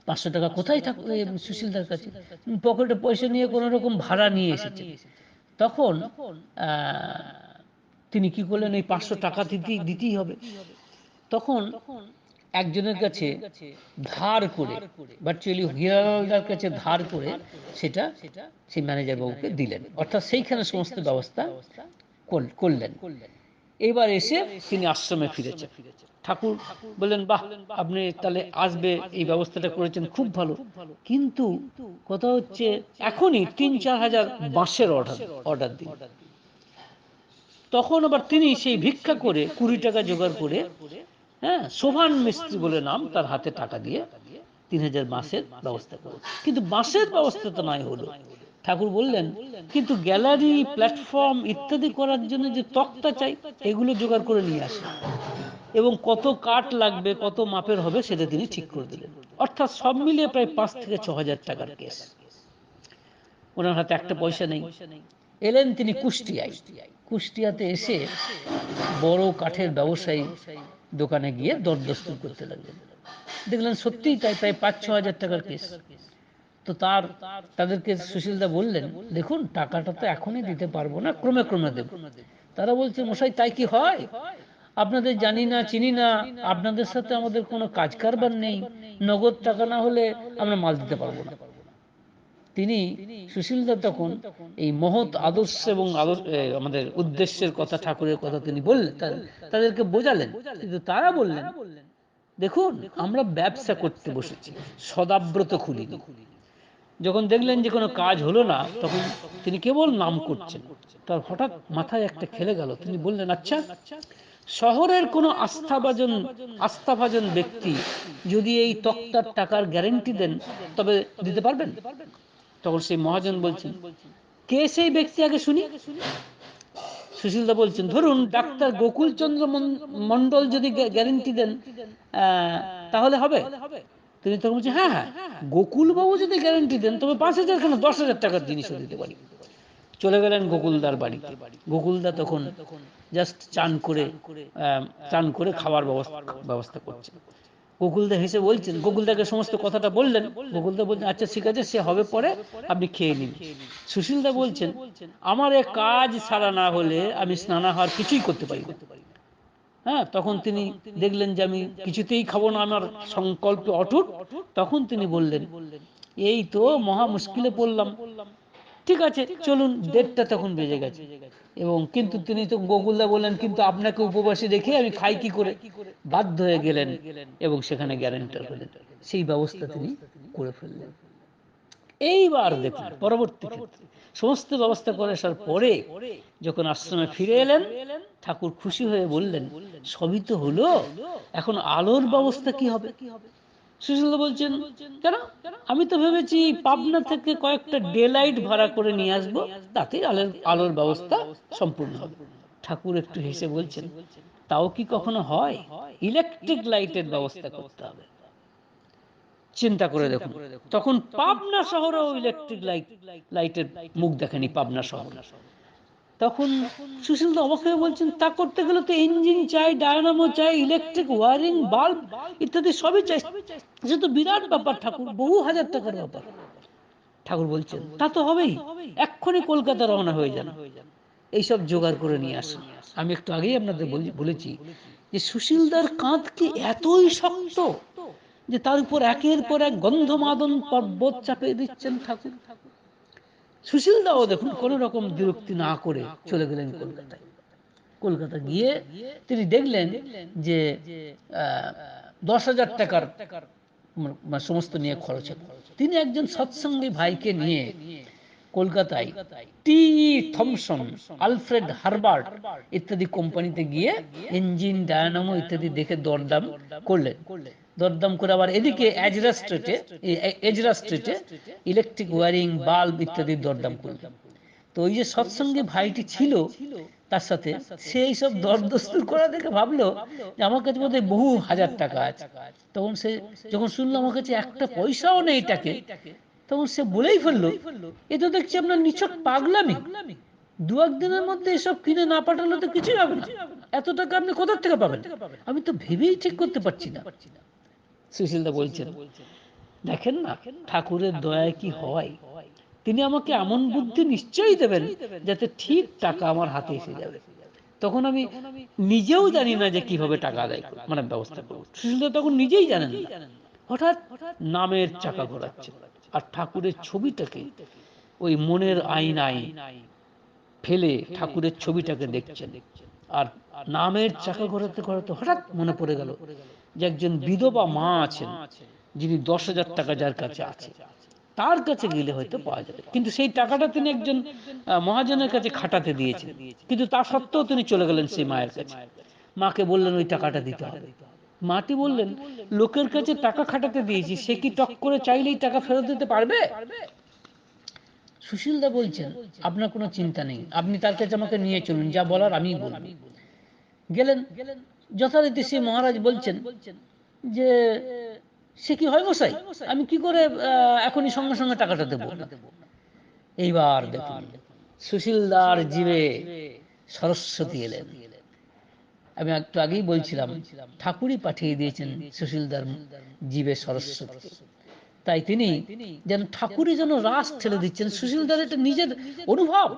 A: 500 টাকা কোথায় থাকবে সুশীলদার কাছে, পকেটে পয়সা নিয়ে কোনো রকম ভাড়া নিয়ে এসেছে। তখন তিনি কি করলেন, এই 500 টাকা দিতেই হবে। তখন একজনের কাছে ধার করে, ভার্চুয়ালি হিরালালদার কাছে ধার করে সেটা সেই ম্যানেজার বাবুকে দিলেন, অর্থাৎ সেইখানে সমস্ত ব্যবস্থা করলেন। এবার এসে তিনি আশ্রমে ফিরেছেন। ঠাকুর বললেন, বাহ, আপনি তাহলে আসবে এই ব্যবস্থাটা করেছেন, খুব ভালো, কিন্তু কথা হচ্ছে এখনই 3-4 হাজার বাঁশের অর্ডার দিন। তখন আবার তিনি সেই ভিক্ষা করে 20 টাকা জোগাড় করে, শোভান মিস্ত্রি বলে নাম, তার হাতে টাকা দিয়ে 3000 বাঁশের ব্যবস্থা করে। কিন্তু বাঁশের ব্যবস্থা তো নাই হলো। ঠাকুর বললেন, কিন্তু গ্যালারি প্ল্যাটফর্ম ইত্যাদি করার জন্য যে তক্তা চাই, এগুলো জোগাড় করে নিয়ে আসে, এবং কত কাঠ লাগবে, কত মাপের হবে সেটা তিনি ঠিক করে দিলেন। অর্থাৎ সব মিলিয়ে প্রায় 5 থেকে 6 হাজার টাকার কেস। ওনার হাতে একটা পয়সা নেই। এলেন তিনি কুষ্টিয়ায়। কুষ্টিয়াতে এসে বড় কাঠের ব্যবসায়ী দোকানে গিয়ে দরদস্তুর করতে লাগলেন। দেখলেন সত্যিই তাই, প্রায় 5-6 হাজার টাকার কেস। তো তাদেরকে সুশীলদা বললেন, দেখুন টাকাটা তো এখনই দিতে পারবো না, ক্রমে ক্রমে দেব। তারা বলছে, মশাই তাই কি হয়, আপনাদের জানি না চিনি না, আপনাদের সাথে আমাদের কোনো কাজ কারবার নেই, নগদ টাকা না হলে আমরা মাল দিতে পারবো না। তিনি সুশীলদা তখন এই মহৎ আদর্শ এবং আমাদের উদ্দেশ্যের কথা, ঠাকুরের কথা তিনি বললেন, তাদেরকে বোঝালেন, কিন্তু তারা বললেন, দেখুন আমরা ব্যবসা করতে বসেছি, সদাব্রত খুলিনি। যখন দেখলেন যে কোনো কাজ হলো না, তখন তিনি কেবল নাম করছেন। তার হঠাৎ মাথায় একটা খেলে গেল, তিনি বললেন, আচ্ছা শহরের কোনো আস্থাভাজন ব্যক্তি যদি এই তক্তার টাকার গ্যারেন্টি দেন তবে দিতে পারবেন? তখন সেই মহাজন বলছেন, কে সেই ব্যক্তি আগে শুনি। সুশীলদা বলছেন, ধরুন ডাক্তার গোকুলচন্দ্র মণ্ডল যদি গ্যারেন্টি দেন তাহলে হবে? তিনি তখন বলছেন, হ্যাঁ হ্যাঁ, গোকুলবাবু যদি গ্যারেন্টি দেন তবে 5,000 কেন, 10,000 টাকার জিনিসও দিতে পারি। চলে গেলেন গোকুলদার বাড়িতে। গোকুলদা তখন জাস্ট চান করে খাওয়ার ব্যবস্থা করছেন। গোকুলদা হেসে বলছেন, গোকুলদাকে সমস্ত কথাটা বললেন। গোকুলদা বলছেন, আচ্ছা ঠিক আছে, সে হবে পরে, আপনি খেয়ে নিন। সুশীলদা বলছেন, আমার এ কাজ সারা না হলে আমি স্নানাহার কিছুই করতে পারি না। হ্যাঁ, তখন তিনি দেখলেন যে আমি কিছুতেই খাবো না, আমার সংকল্প অটুট। তখন তিনি বললেন, এই তো মহা মুশকিলে পড়লাম, ঠিক আছে চলুন। 1:30 তখন বেজে গেছে, এবং কিন্তু তিনি তো, গোকুলদা বললেন, কিন্তু আপনাকে উপবাসী রেখে আমি খাই কি করে? বাধ্য হয়ে গেলেন এবং সেখানে গ্যারেন্টার হলেন। সেই ব্যবস্থা তিনি করে ফেললেন। এইবার দেখুন পরবর্তী ক্ষেত্রে সমস্ত ব্যবস্থা করে আসার পরে যখন আশ্রমে ফিরে এলেন, ঠাকুর খুশি হয়ে বললেন, সবই তো হলো, এখন আলোর ব্যবস্থা কি হবে? সুশীলদা বলছেন, কেন? আমি তো ভেবেছি পাবনা থেকে কয়েকটা ডে লাইট ভাড়া করে নিয়ে আসবো, তাতে আলোর ব্যবস্থা সম্পূর্ণ হবে। ঠাকুর একটু হেসে বলছেন, তাও কি কখনো হয়? ইলেকট্রিক লাইটের ব্যবস্থা করতে হবে। চিন্তা করে দেখুন, তখন পাবনা শহরেও ইলেকট্রিক লাইটের মুখ দেখেনি পাবনা শহর। তখন সুশীলদা অবাক হয়ে বলছেন, তা করতে গেলে তো ইঞ্জিন চাই, ডায়নামো চাই, ইলেকট্রিক ওয়ারিং, বাল্ব ইত্যাদি সবই চাই। সে তো বিরাট ব্যাপার ঠাকুর, বহু হাজার টাকার ব্যাপার। ঠাকুর বলছেন, তা তো হবেই, এক্ষুনি কলকাতা রওনা হয়ে যান, এইসব জোগাড় করে নিয়ে আসুন। আমি একটু আগেই আপনাদের বলেছি যে সুশীলদার কাঁধ কি এতই শক্ত যে তার উপর একের পর এক গন্ধমাদন পর্বত চাপিয়ে দিচ্ছেন ঠাকুর। সুশীলদাও দেখুন কোনো রকম বিরক্তি না করে চলে গেলেন কলকাতায়। কলকাতা গিয়ে তিনি দেখলেন যে 10,000 টাকার সমস্ত নিয়ে খরচ হবে। তিনি একজন সৎসঙ্গী ভাইকে নিয়ে কলকাতায় টি থমসন, আলফ্রেড হারবার্ট ইত্যাদি কোম্পানিতে গিয়ে ইঞ্জিন, ডায়নামো ইত্যাদি দেখে দরদাম করলেন। দরদাম করে আবার এদিকে এজরা স্ট্রিটে ইলেকট্রিক ওয়ারিং, বাল্ব ইত্যাদি দরদাম করলেন। তো ওই যে সৎসঙ্গী ভাইটি ছিল তার সাথে, সেই সব দরদস্তুর করা দেখে ভাবলো যে আমার কাছে বোধহয় বহু হাজার টাকা আছে। তখন সে যখন শুনলো আমার কাছে একটা পয়সাও নেই এটাকে, তখন সে বলেই ফেললো, এ তো দেখছি আপনার নিছক পাগলামি, 2-1 দিনের মধ্যে এসব কিনে না পাঠালে তো কিছুই হবে না, এত টাকা আপনি কোথা থেকে পাবেন? আমি তো ভেবেই ঠিক করতে পারছি না। সুশীলদা বলছেন, দেখেন না ঠাকুরের দয়ায় কি হয়, তিনি আমাকে এমন বুদ্ধি নিশ্চয়ই দেবেন যাতে ঠিক টাকা আমার হাতে এসে যাবে। তখন আমি নিজেও জানি না যে কিভাবে টাকা আদায় করব, মানে ব্যবস্থা করব। সুশীলদা তখন নিজেই জানেন না। হঠাৎ নামের চাকা ঘোরাচ্ছে, আর ঠাকুরের ছবিটাকে ওই মনের আয়নায় ফেলে ঠাকুরের ছবিটাকে দেখছেন। আর নামের চাকা ঘোরাতে ঘোরাতে হঠাৎ মনে পড়ে গেল যে একজন বিধবা মা আছেন, যিনি 10,000 টাকা যার কাছে আছে, তার কাছে গেলে হয়তো পাওয়া যাবে। কিন্তু সেই টাকাটা তিনি একজন মহাজনের কাছে খাটাতে দিয়েছেন, কিন্তু তা সত্ত্বেও তিনি চলে গেলেন সেই মায়ের কাছে। মাকে বললেন ওই টাকাটা দিতে হবে। মাটি বললেন, লোকের কাছে টাকা খাটাতে দিয়েছি, সে কি টক করে চাইলেই টাকা ফেরত দিতে পারবে? সুশীলদা বলছেন, আপনার কোনো চিন্তা নেই, আপনি তার কাছে আমাকে নিয়ে চলুন, যা বলার আমিই বলবো। গেলেন। যথারীতি সেই মহারাজ বলছেন যে, সে কি হয় মশাই, আমি কি করে এখনই সঙ্গে সঙ্গে টাকাটা দেবো? এইবার দেখুন সুশীলদার জীবে সরস্বতী এলেন। আমি একটু আগেই বলছিলাম ঠাকুরই পাঠিয়ে দিয়েছেন সুশীলদার জীবে সরস্বতী। তাই তিনি যেন ঠাকুরই যেন রাস ঠেলে দিচ্ছেন। সুশীলদার এটা নিজের অনুভব।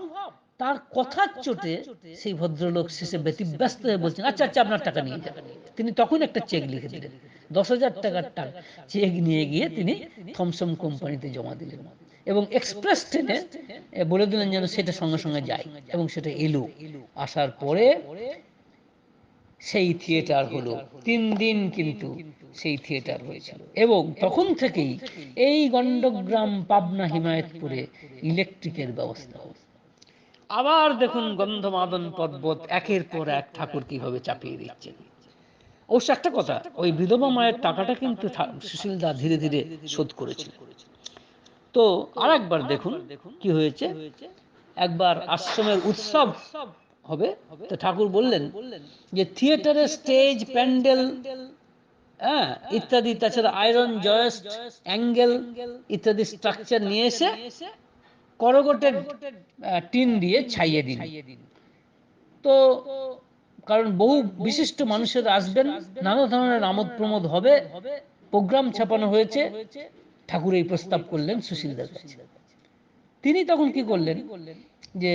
A: তার কথার চোটে সেই ভদ্রলোক শেষে ব্যতিব্যস্ত হয়ে বলছেন, আচ্ছা আচ্ছা আপনার টাকা নিয়ে যান। তিনি তখন একটা চেক লিখে দিলেন, 10,000 টাকার চেক নিয়ে গিয়ে তিনি থমসন কোম্পানিতে জমা দিলেন এবং এক্সপ্রেস ট্রেনে বলে দিলেন যেন সেটা সঙ্গে সঙ্গে যায়, এবং সেটা এলো। আসার পরে সেই থিয়েটার হলো 3 দিন, কিন্তু সেই থিয়েটার হয়েছিল, এবং তখন থেকেই এই গণ্ডগ্রাম, পাবনা, হিমায়তপুরে ইলেকট্রিকের ব্যবস্থা হলো। আবার দেখুন গন্ধমাদন পর্বত একের পর এক ঠাকুর কিভাবে চাপিয়ে দিচ্ছেন। অবশ্য একটা কথা, ওই বিধবা মায়ের টাকাটা কিন্তু সুশীলদা ধীরে ধীরে শোধ করেছিলেন। তো আর একবার দেখুন কি হয়েছে। একবার আশ্রমের উৎসব হবে, তো ঠাকুর বললেন যে থিয়েটারের স্টেজ, প্যান্ডেল, হ্যাঁ ইত্যাদি, তাছাড়া আয়রন জয়েস্ট, অ্যাঙ্গেল ইত্যাদি স্ট্রাকচার নিয়ে এসে করগটের টিন দিয়ে ছাইয়ে দিন। তো কারণ বহু বিশিষ্ট মানুষের আসবেন, নানা ধরনের আমোদ প্রমোদ হবে, প্রোগ্রাম ছাপানো হয়েছে। ঠাকুর এই প্রস্তাব করলেন সুশীলদার কাছে। তিনি তখন কি করলেন যে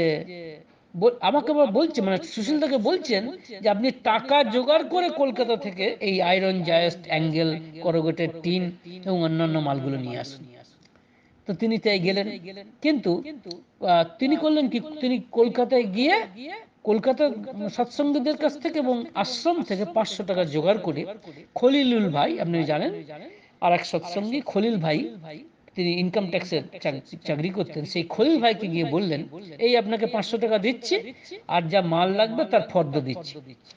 A: আমাকে আবার বলছে, মানে সুশীলদাকে বলছেন যে আপনি টাকা জোগাড় করে কলকাতা থেকে এই আয়রন জায়েস্ট, অ্যাঙ্গেল, করগেটের টিন এবং অন্যান্য মালগুলো নিয়ে আসুন। তো তিনি তাই গেলেন, কিন্তু তিনি করলেন কি, তিনি কলকাতায় গিয়ে কলকাতার সৎসঙ্গীদের কাছ থেকে এবং আশ্রম থেকে 500 টাকা জোগাড় করে খলিলুল ভাই, আপনি জানেন আর এক সৎসঙ্গী খলিল ভাই, তিনি ইনকাম ট্যাক্সের চাকরি করতেন, সেই খলিল ভাইকে গিয়ে বললেন এই আপনাকে 500 টাকা দিচ্ছি, আর যা মাল লাগবে তার ফর্দ দিচ্ছি।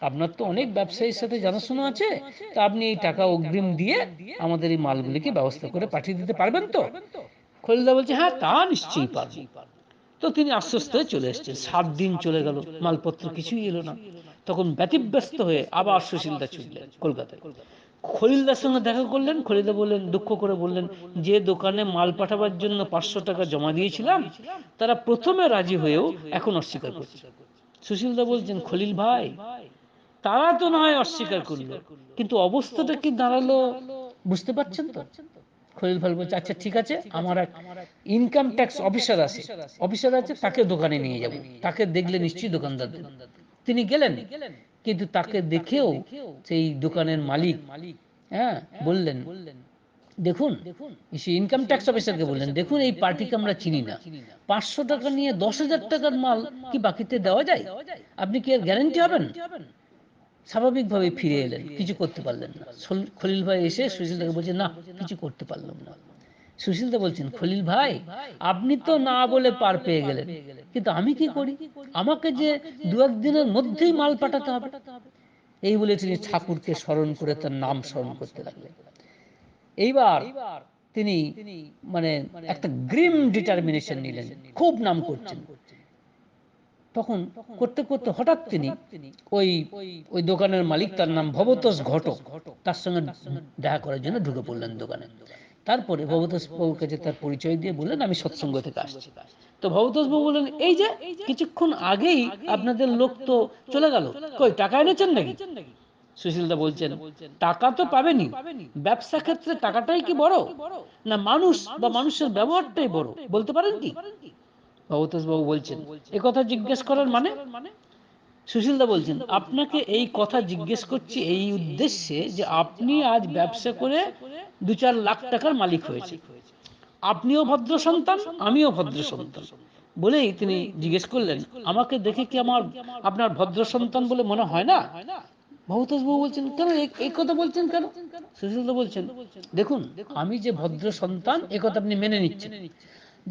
A: আপনার তো অনেক ব্যবসায়ীর সাথে জানাশোনা আছে, তা আপনি এই টাকা অগ্রিম দিয়ে আমাদের এই মালগুলিকে ব্যবস্থা করে পাঠিয়ে দিতে পারবেন তো? খলিলদা বলছে হ্যাঁ তা নিশ্চয়ই পারবো। তো তিনি আশ্বস্ত হয়ে চলে এসেছেন। 7 দিন চলে গেল, মালপত্র কিছুই এলো না। তখন ব্যতিব্যস্ত হয়ে আবার সুশীলদা ছুটলেন কলকাতায়। খলিলদার সঙ্গে দেখা করলেন। খলিলদা বললেন, দুঃখ করে বললেন, যে দোকানে মাল পাঠাবার জন্য 500 টাকা জমা দিয়েছিলাম তারা প্রথমে রাজি হয়েও এখন অস্বীকার করছে। সুশীলদা বলছেন, খলিল ভাই তারা তো না হয় অস্বীকার করলো, কিন্তু অবস্থাটা কি দাঁড়ালো বুঝতে পারছেন তো? খলিল ভাই বলছে আচ্ছা ঠিক আছে, আমার এক ইনকাম ট্যাক্স অফিসার আছে, তাকে দোকানে নিয়ে যাব, তাকে দেখলে নিশ্চয়ই দোকানদার দেবে। তিনি গেলেন, কিন্তু তাকে দেখেও সেই দোকানের মালিক, হ্যাঁ, বললেন দেখুন, সে ইনকাম ট্যাক্স অফিসারকে বললেন, দেখুন এই পার্টিকে আমরা চিনি না, 500 টাকা নিয়ে 10,000 টাকার মাল কি বাকিতে দেওয়া যায়? আপনি কি এর গ্যারান্টি হবেন? স্বাভাবিকভাবে ফিরে এলেন, কিছু করতে পারলেন না। খলিল ভাই এসে সুশীলদাকে বলছে না, কিছু করতে পারলাম না। সুশীলদা বলছেন, খলিল ভাই আপনি তো না বলে পার পেয়ে গেলেন, কিন্তু আমি কি করি? আমাকে যে 2-1 দিনের মধ্যেই মাল পাঠাতে হবে। এই বলে তিনি ঠাকুরকে স্মরণ করে তার নাম স্মরণ করতে লাগলেন। এইবার তিনি মানে একটা গ্রিম ডিটারমিনেশন নিলেন, খুব নাম করছেন। তখন করতে করতে হঠাৎ তিনি ওই ওই দোকানের মালিক, তার নাম ভবতোষ ঘটক, তার সঙ্গে দেখা করার জন্য ঢুকে পড়লেন দোকানে। তারপরে ভবতোষ বাবুর কাছে তার পরিচয় দিয়ে বললেন আমি সৎসঙ্গ থেকে আসছি। তো ভবতোষ বাবু বললেন, এই যে কিছুক্ষণ আগেই আপনাদের লোক তো চলে গেল, কই টাকা এনেছেন নাকি? সুশীলদা বলছেন, টাকা তো পাবেনি, ব্যবসা ক্ষেত্রে টাকাটাই কি বড়, না মানুষ বা মানুষের ব্যবহারটাই বড়, বলতে পারেন কি? ভবতোষ বাবু বলছেন, এ কথা জিজ্ঞেস করার মানে? সুশীলদা বলছেন, আপনাকে এই কথা জিজ্ঞেস করছি এই উদ্দেশ্যে যে আপনি আজ ব্যবসা করে 2-4 লাখ টাকার মালিক হয়েছে, আপনিও ভদ্র সন্তান, আমিও ভদ্র সন্তান। বলেই তিনি জিজ্ঞেস করলেন, আমাকে দেখে কি আপনার ভদ্র সন্তান বলে মনে হয় না? ভবতোষ বাবু বলছেন, কেন এই কথা বলছেন কেন? সুশীলদা বলছেন, দেখুন আমি যে ভদ্র সন্তান এ কথা আপনি মেনে নিচ্ছেন,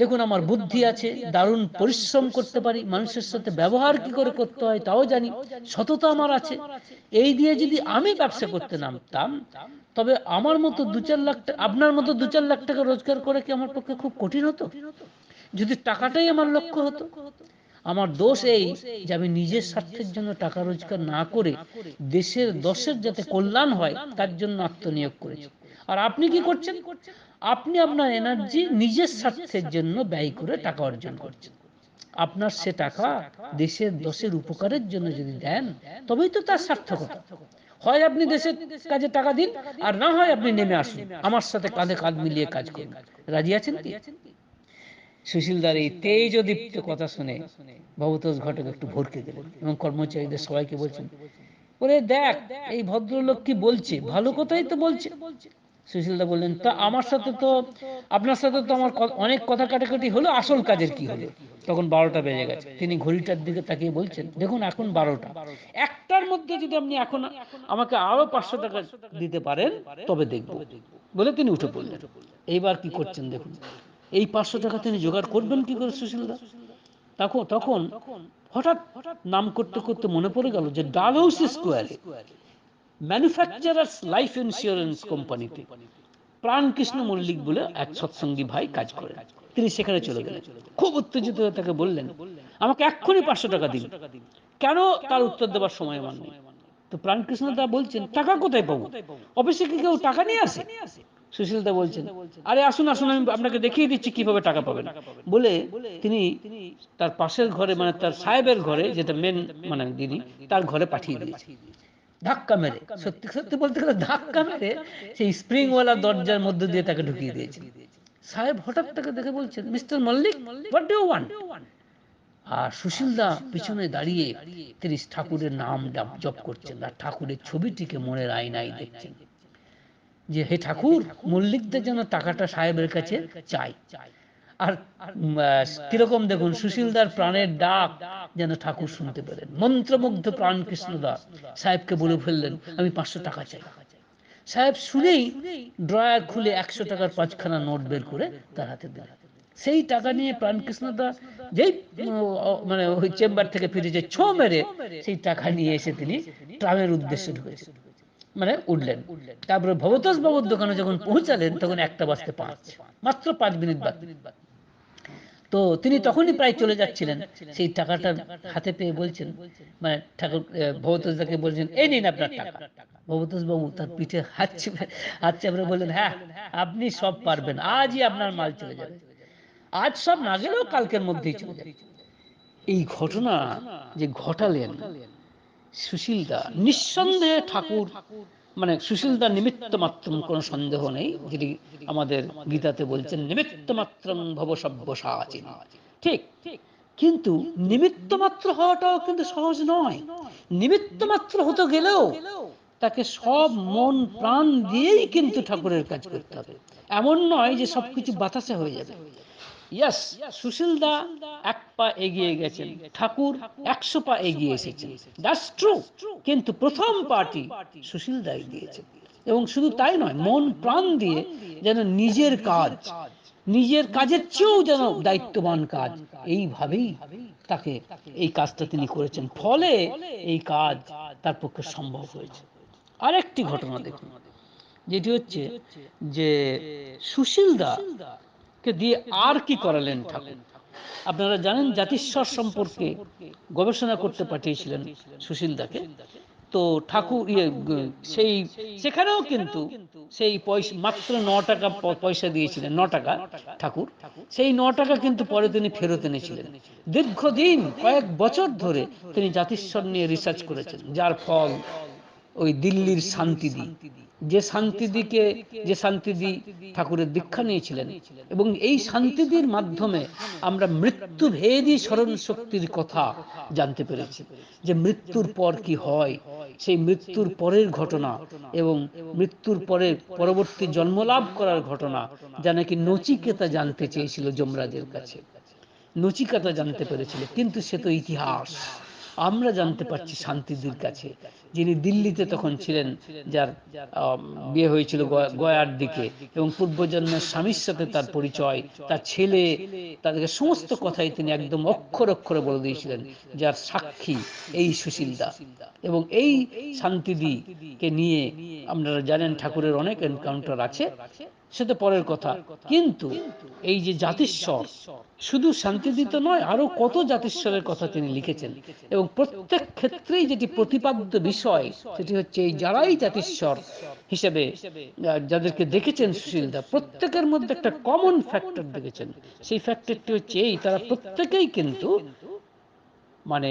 A: দেখুন আমার বুদ্ধি আছে, দারুণ পরিশ্রম করতে পারি, মানুষের সাথে ব্যবহার কি করে করতে হয় তাও জানি, সততা আমার আছে। এই দিয়ে যদি আমি ব্যবসা করতে নামতাম, তবে আমার মতো 2-4 লাখ টাকা, আপনার মতো 2-4 লাখ টাকা রোজগার করে কি আমার পক্ষে খুব কঠিন হতো? যদি টাকাটাই আমার লক্ষ্য হতো। আমার দোষ এই যে আমি নিজের স্বার্থের জন্য টাকা রোজগার না করে দেশের দশের যাতে কল্যাণ হয় তার জন্য আত্মনিয়োগ করেছি। আর আপনি কি করছেন? আপনি আপনার এনার্জি নিজের স্বার্থের জন্য ব্যয় করে টাকা অর্জন করছেন। আপনার সে টাকা দেশের দশের উপকারের জন্য যদি দেন, তবেই তো তার সার্থকতা। হয় আপনি দেশের কাজে টাকা দিন, আর না হয় আপনি নেমে আসুন, আমার সাথে কাঁধে কাঁধ মিলিয়ে কাজ করুন। রাজি আছেন কি? সুশীলদার এই তেজদীপ্ত কথা শুনে ভবতোষ ঘটক একটু ভরকে গেলেন এবং কর্মচারীদের সবাইকে বলছেন, ওরে দেখ এই ভদ্রলোক কি বলছে, ভালো কথাই তো বলছে। সুশীলদা বললেন, তা আমার সাথে তো আপনার সাথে তো আমার অনেক কথা কাটাকাটি হলো, আসল কাজের কি হলো? তখন 12টা বেজে গেছে। তিনি ঘড়িটার দিকে তাকিয়ে বলছেন, দেখুন এখন 12টা, একটার মধ্যে যদি আপনি এখন আমাকে আরো 500 টাকা দিতে পারেন তবে দেখব। বলে তিনি উঠে পড়লেন। এইবার কি করছেন দেখুন। এই 500 টাকা তিনি জোগাড় করবেন কি করে সুশীলদা? তখন তখন হঠাৎ নাম করতে করতে মনে পড়ে গেল যে ডালহৌসি স্কোয়ারে ম্যানুফ্যাকচারার্স লাইফ ইন্স্যুরেন্স কোম্পানিতে প্রাণকৃষ্ণ মল্লিক বলে এক সৎসঙ্গী ভাই কাজ করেন। তিনি সেখানে চলে গেলেন, খুব উত্তেজিত হয়ে তাকে বললেন, আমাকে এক্ষুনি 500 টাকা দিন। কেন, তার উত্তর দেওয়ার সময় আমার নেই। তো প্রাণকৃষ্ণ দা বলছেন, টাকা কোথায় পাবো, অফিসে কি কেউ টাকা নিয়ে আসে? সুশীল দা বলছেন, আরে আসুন আসুন, আমি আপনাকে দেখিয়ে দিচ্ছি কিভাবে টাকা পাবেন। বলে তিনি তার পাশের ঘরে, মানে তার সাহেবের ঘরে, যেটা মেন মানে যিনি, তার ঘরে পাঠিয়ে দিয়েছে ধাক্কা মেরে। সত্যি সত্যি বলতে গেলে ধাক্কা মেরে সেই স্প্রিংওয়ালা দরজার মধ্যে দিয়ে তাকে ঢুকিয়ে দিয়েছে। সাহেব হঠাৎ তাকে দেখে বলছেন, mister Mallick, what do you want? আর সুশীলদা পিছনে দাঁড়িয়ে তিনি ঠাকুরের নাম জপ করছেন আর ঠাকুরের ছবিটিকে মনের আয়নায় দেখছেন যে হে ঠাকুর, মল্লিকদের যেন টাকাটা সাহেবের কাছে চাই। আর কিরকম দেখুন, সুশীলদার প্রাণের ডাক যেন ঠাকুর শুনতে পেলেন। মন্ত্রমুগ্ধ প্রাণকৃষ্ণদা সাহেবকে বলে ফেললেন, আমি 500 টাকা চাই। সাহেব শুনেই ড্রয়ার খুলে 100 টাকার 5খানা নোট বের করে তার হাতে দিলেন। সেই টাকা নিয়ে প্রাণকৃষ্ণদা যেই মানে ওই চেম্বার থেকে ফিরেছে, ছো মেরে সেই টাকা নিয়ে এসে তিনি ট্রামের উদ্দেশ্যে ঢুকেছেন, মানে উঠলেন। তারপরে ভবতোষ বাবুর দোকানে যখন পৌঁছালেন তখন 1টা বাজতে 5, মাত্র 5 মিনিট বাকি। তো তিনি তখনই প্রায় চলে যাচ্ছিলেন, সেই টাকাটা হাতে পেয়ে বলছেন, মানে ঠাকুর ভবতোষদাকে বলছেন, এই নিন আপনার টাকা। ভবতোষ বাবু তার পিঠে হাত চেপে বললেন, হ্যাঁ আপনি সব পারবেন, আজই আপনার মাল চলে যাবে, আজ সব না গেলেও কালকের মধ্যেই চলে যাবে। এই ঘটনা যে ঘটালেন সুশীলদা, নিঃসন্দেহে ঠাকুর, মানে সুশীলদা নিমিত্ত মাত্র, কোনো সন্দেহ নেই, যেটি আমাদের গীতাতে বলছেন, নিমিত্ত মাত্রং ভব সব্যসাচিন। ঠিক, কিন্তু নিমিত্ত মাত্র হওয়াটাও কিন্তু সহজ নয়। নিমিত্ত মাত্র হতে গেলেও তাকে সব মন প্রাণ দিয়েই কিন্তু ঠাকুরের কাজ করতে হবে। এমন নয় যে সবকিছু বাতাসে হয়ে যাবে। ইয়াস, সুশীলদা 1 পা এগিয়ে গেছেন, ঠাকুর 100 পা এগিয়ে এসেছেন, দ্যাটস ট্রু। কিন্তু প্রথম পার্টি সুশীলদাই দিয়েছেন, এবং শুধু তাই নয়, মন প্রাণ দিয়ে যেন নিজের কাজ, নিজের কাজের চেয়েও যেন দায়িত্ববান কাজ, এইভাবেই তাকে এই কাজটা তিনি করেছেন, ফলে এই কাজ তার পক্ষে সম্ভব হয়েছে। আরেকটি ঘটনা দেখুন, যেটি হচ্ছে যে সুশীলদা কে দিয়ে আর কি করালেন ঠাকুর। আপনারা জানেন জাতিস্বর সম্পর্কে গবেষণা করতে পাঠিয়েছিলেন সুশীলদাকে। তো ঠাকুর সেই সেখানেও কিন্তু সেই পয়সা মাত্র 9 টাকা পয়সা দিয়েছিলেন, 9 টাকা ঠাকুর। সেই 9 টাকা কিন্তু পরে তিনি ফেরত এনেছিলেন। দীর্ঘদিন কয়েক বছর ধরে তিনি জাতিস্বর নিয়ে রিসার্চ করেছেন, যার ফল ওই দিল্লির শান্তিদি, যে শান্তিদি ঠাকুরের দীক্ষা নিয়েছিলেন, এবং এই শান্তিদির মাধ্যমে আমরা মৃত্যুভেদী স্মরণ শক্তির কথা জানতে পেরেছি, যে মৃত্যুর পর কি হয়, সেই মৃত্যুর পরের ঘটনা এবং মৃত্যুর পরে পরবর্তী জন্মলাভ করার ঘটনা, যা নাকি নচিকেতা জানতে চেয়েছিল যমরাজের কাছে। নচিকেতা জানতে পেরেছিল, কিন্তু সে তো ইতিহাস। আমরা জানতে পারছি শান্তিদির কাছে, যিনি দিল্লিতে তখন ছিলেন, যার বিয়ে হয়েছিল গয়ার দিকে, এবং পূর্বজন্মের স্বামীর সাথে তার পরিচয়, তার ছেলে, তাদেরকে সমস্ত কথাই তিনি একদম অক্ষর অক্ষরে বলে দিয়েছিলেন, যার সাক্ষী এই সুশীলদা। এবং এই শান্তিদিকে নিয়ে আপনারা জানেন ঠাকুরের অনেক এনকাউন্টার আছে, সেটা পরের কথা। কিন্তু এই যে জাতিস্বর, শুধু শান্তিদি তো নয়, আরো কত জাতিস্বরের কথা তিনি লিখেছেন, এবং প্রত্যেক ক্ষেত্রেই যেটি প্রতিপাদ্য বিষয় সেটি হচ্ছে এই যারাই জাতিস্বর হিসেবে যাদেরকে দেখেছেন সুশীলদা, প্রত্যেকের মধ্যে একটা কমন ফ্যাক্টর দেখেছেন। সেই ফ্যাক্টরটি হচ্ছে এই, তারা প্রত্যেকেই কিন্তু মানে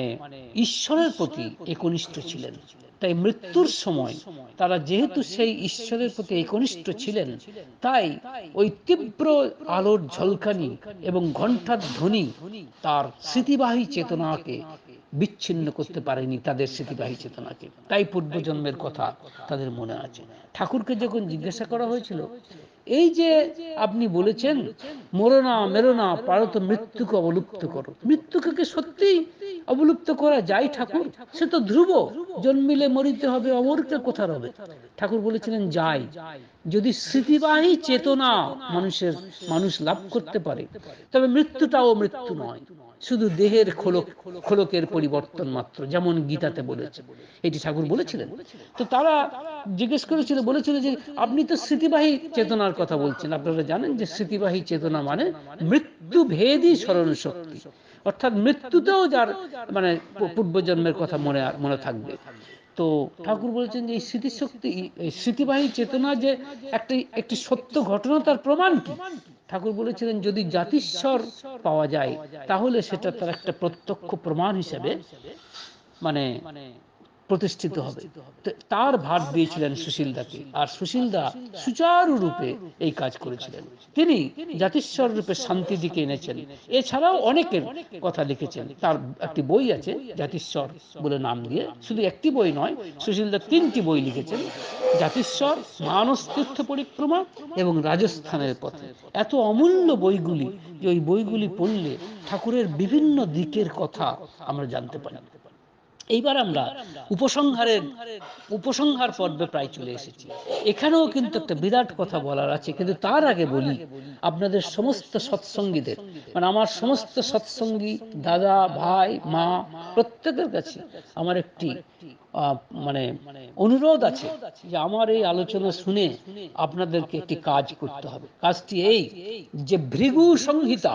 A: ঈশ্বরের প্রতি একনিষ্ঠ ছিলেন। তাই মৃত্যুর সময় তারা যেহেতু সেই ঈশ্বরের প্রতি একনিষ্ঠ ছিলেন, তাই ওই তীব্র আলোর ঝলকানি এবং ঘণ্টার ধ্বনি তার স্মৃতিবাহী চেতনাকে বিচ্ছিন্ন করতে পারেনি, তাদের স্মৃতিবাহী চেতনাকে। তাই পূর্বজন্মের কথা তাদের মনে আছে। ঠাকুরকে যখন জিজ্ঞাসা করা হয়েছিল, এই যে আপনি বলেছেন মরো না মেরো না, পারো তো মৃত্যুকে অবলুপ্ত করো, মৃত্যুকে কি সত্যিই অবলুপ্ত করা যায় ঠাকুর? সে তো ধ্রুব, জন্মিলে মরিতে হবে, অমরকে কোথা রবে। ঠাকুর বলেছিলেন যাই, যদি স্মৃতিবাহী চেতনা মানুষ লাভ করতে পারে, তবে মৃত্যুটাও মৃত্যু নয়, শুধু দেহের খোলকের পরিবর্তন মাত্র, যেমন গীতাতে বলেছে। এটি ঠাকুর বলেছিলেন। তো তারা জিজ্ঞেস করেছিল, বলেছিল যে আপনি তো স্মৃতিবাহী চেতনার কথা বলছেন, আপনারা জানেন যে স্মৃতিবাহী চেতনা মানে মৃত্যুভেদী স্মরণ শক্তি, অর্থাৎ মৃত্যুতেও যার মানে পূর্বজন্মের কথা মনে থাকবে। তো ঠাকুর বলেছেন যে এই স্মৃতিশক্তি, এই স্মৃতিবাহী চেতনা যে একটি সত্য ঘটনা, তার প্রমাণ কি? ঠাকুর বলেছিলেন যদি জাতিস্বর পাওয়া যায়, তাহলে সেটা তার একটা প্রত্যক্ষ প্রমাণ হিসেবে মানে প্রতিষ্ঠিত হবে। তার ভার দিয়েছিলেন সুশীলদাকে, আর সুশীলদা সুচারুরূপে এই কাজ করেছিলেন। তিনি জাতিস্বর রূপে শান্তি দিকে এনেছেন। এছাড়াও অনেকের কথা লিখেছেন, তার একটি বই আছে জাতিস্বর বলে নাম দিয়ে, শুধু একটি বই নয়, সুশীলদা 3টি বই লিখেছেন, জাতিস্বর, মানস তীর্থ পরিক্রমা এবং রাজস্থানের পথে। এত অমূল্য বইগুলি, যে ওই বইগুলি পড়লে ঠাকুরের বিভিন্ন দিকের কথা আমরা জানতে পারি। এইবার আমরা উপসংহার পর্বে প্রায় চলে এসেছি। এখানেও কিন্তু একটা বিরাট কথা বলার আছে, কিন্তু তার আগে বলি আপনাদের সমস্ত সৎসঙ্গীদের, মানে আমার সমস্ত সৎসঙ্গী দাদা, ভাই, মা, প্রত্যেকের কাছে আমার একটি মানে অনুরোধ আছে, যে আমার এই আলোচনা শুনে আপনাদেরকে একটি কাজ করতে হবে। কাজটি এই, যে ভৃগু সংহিতা,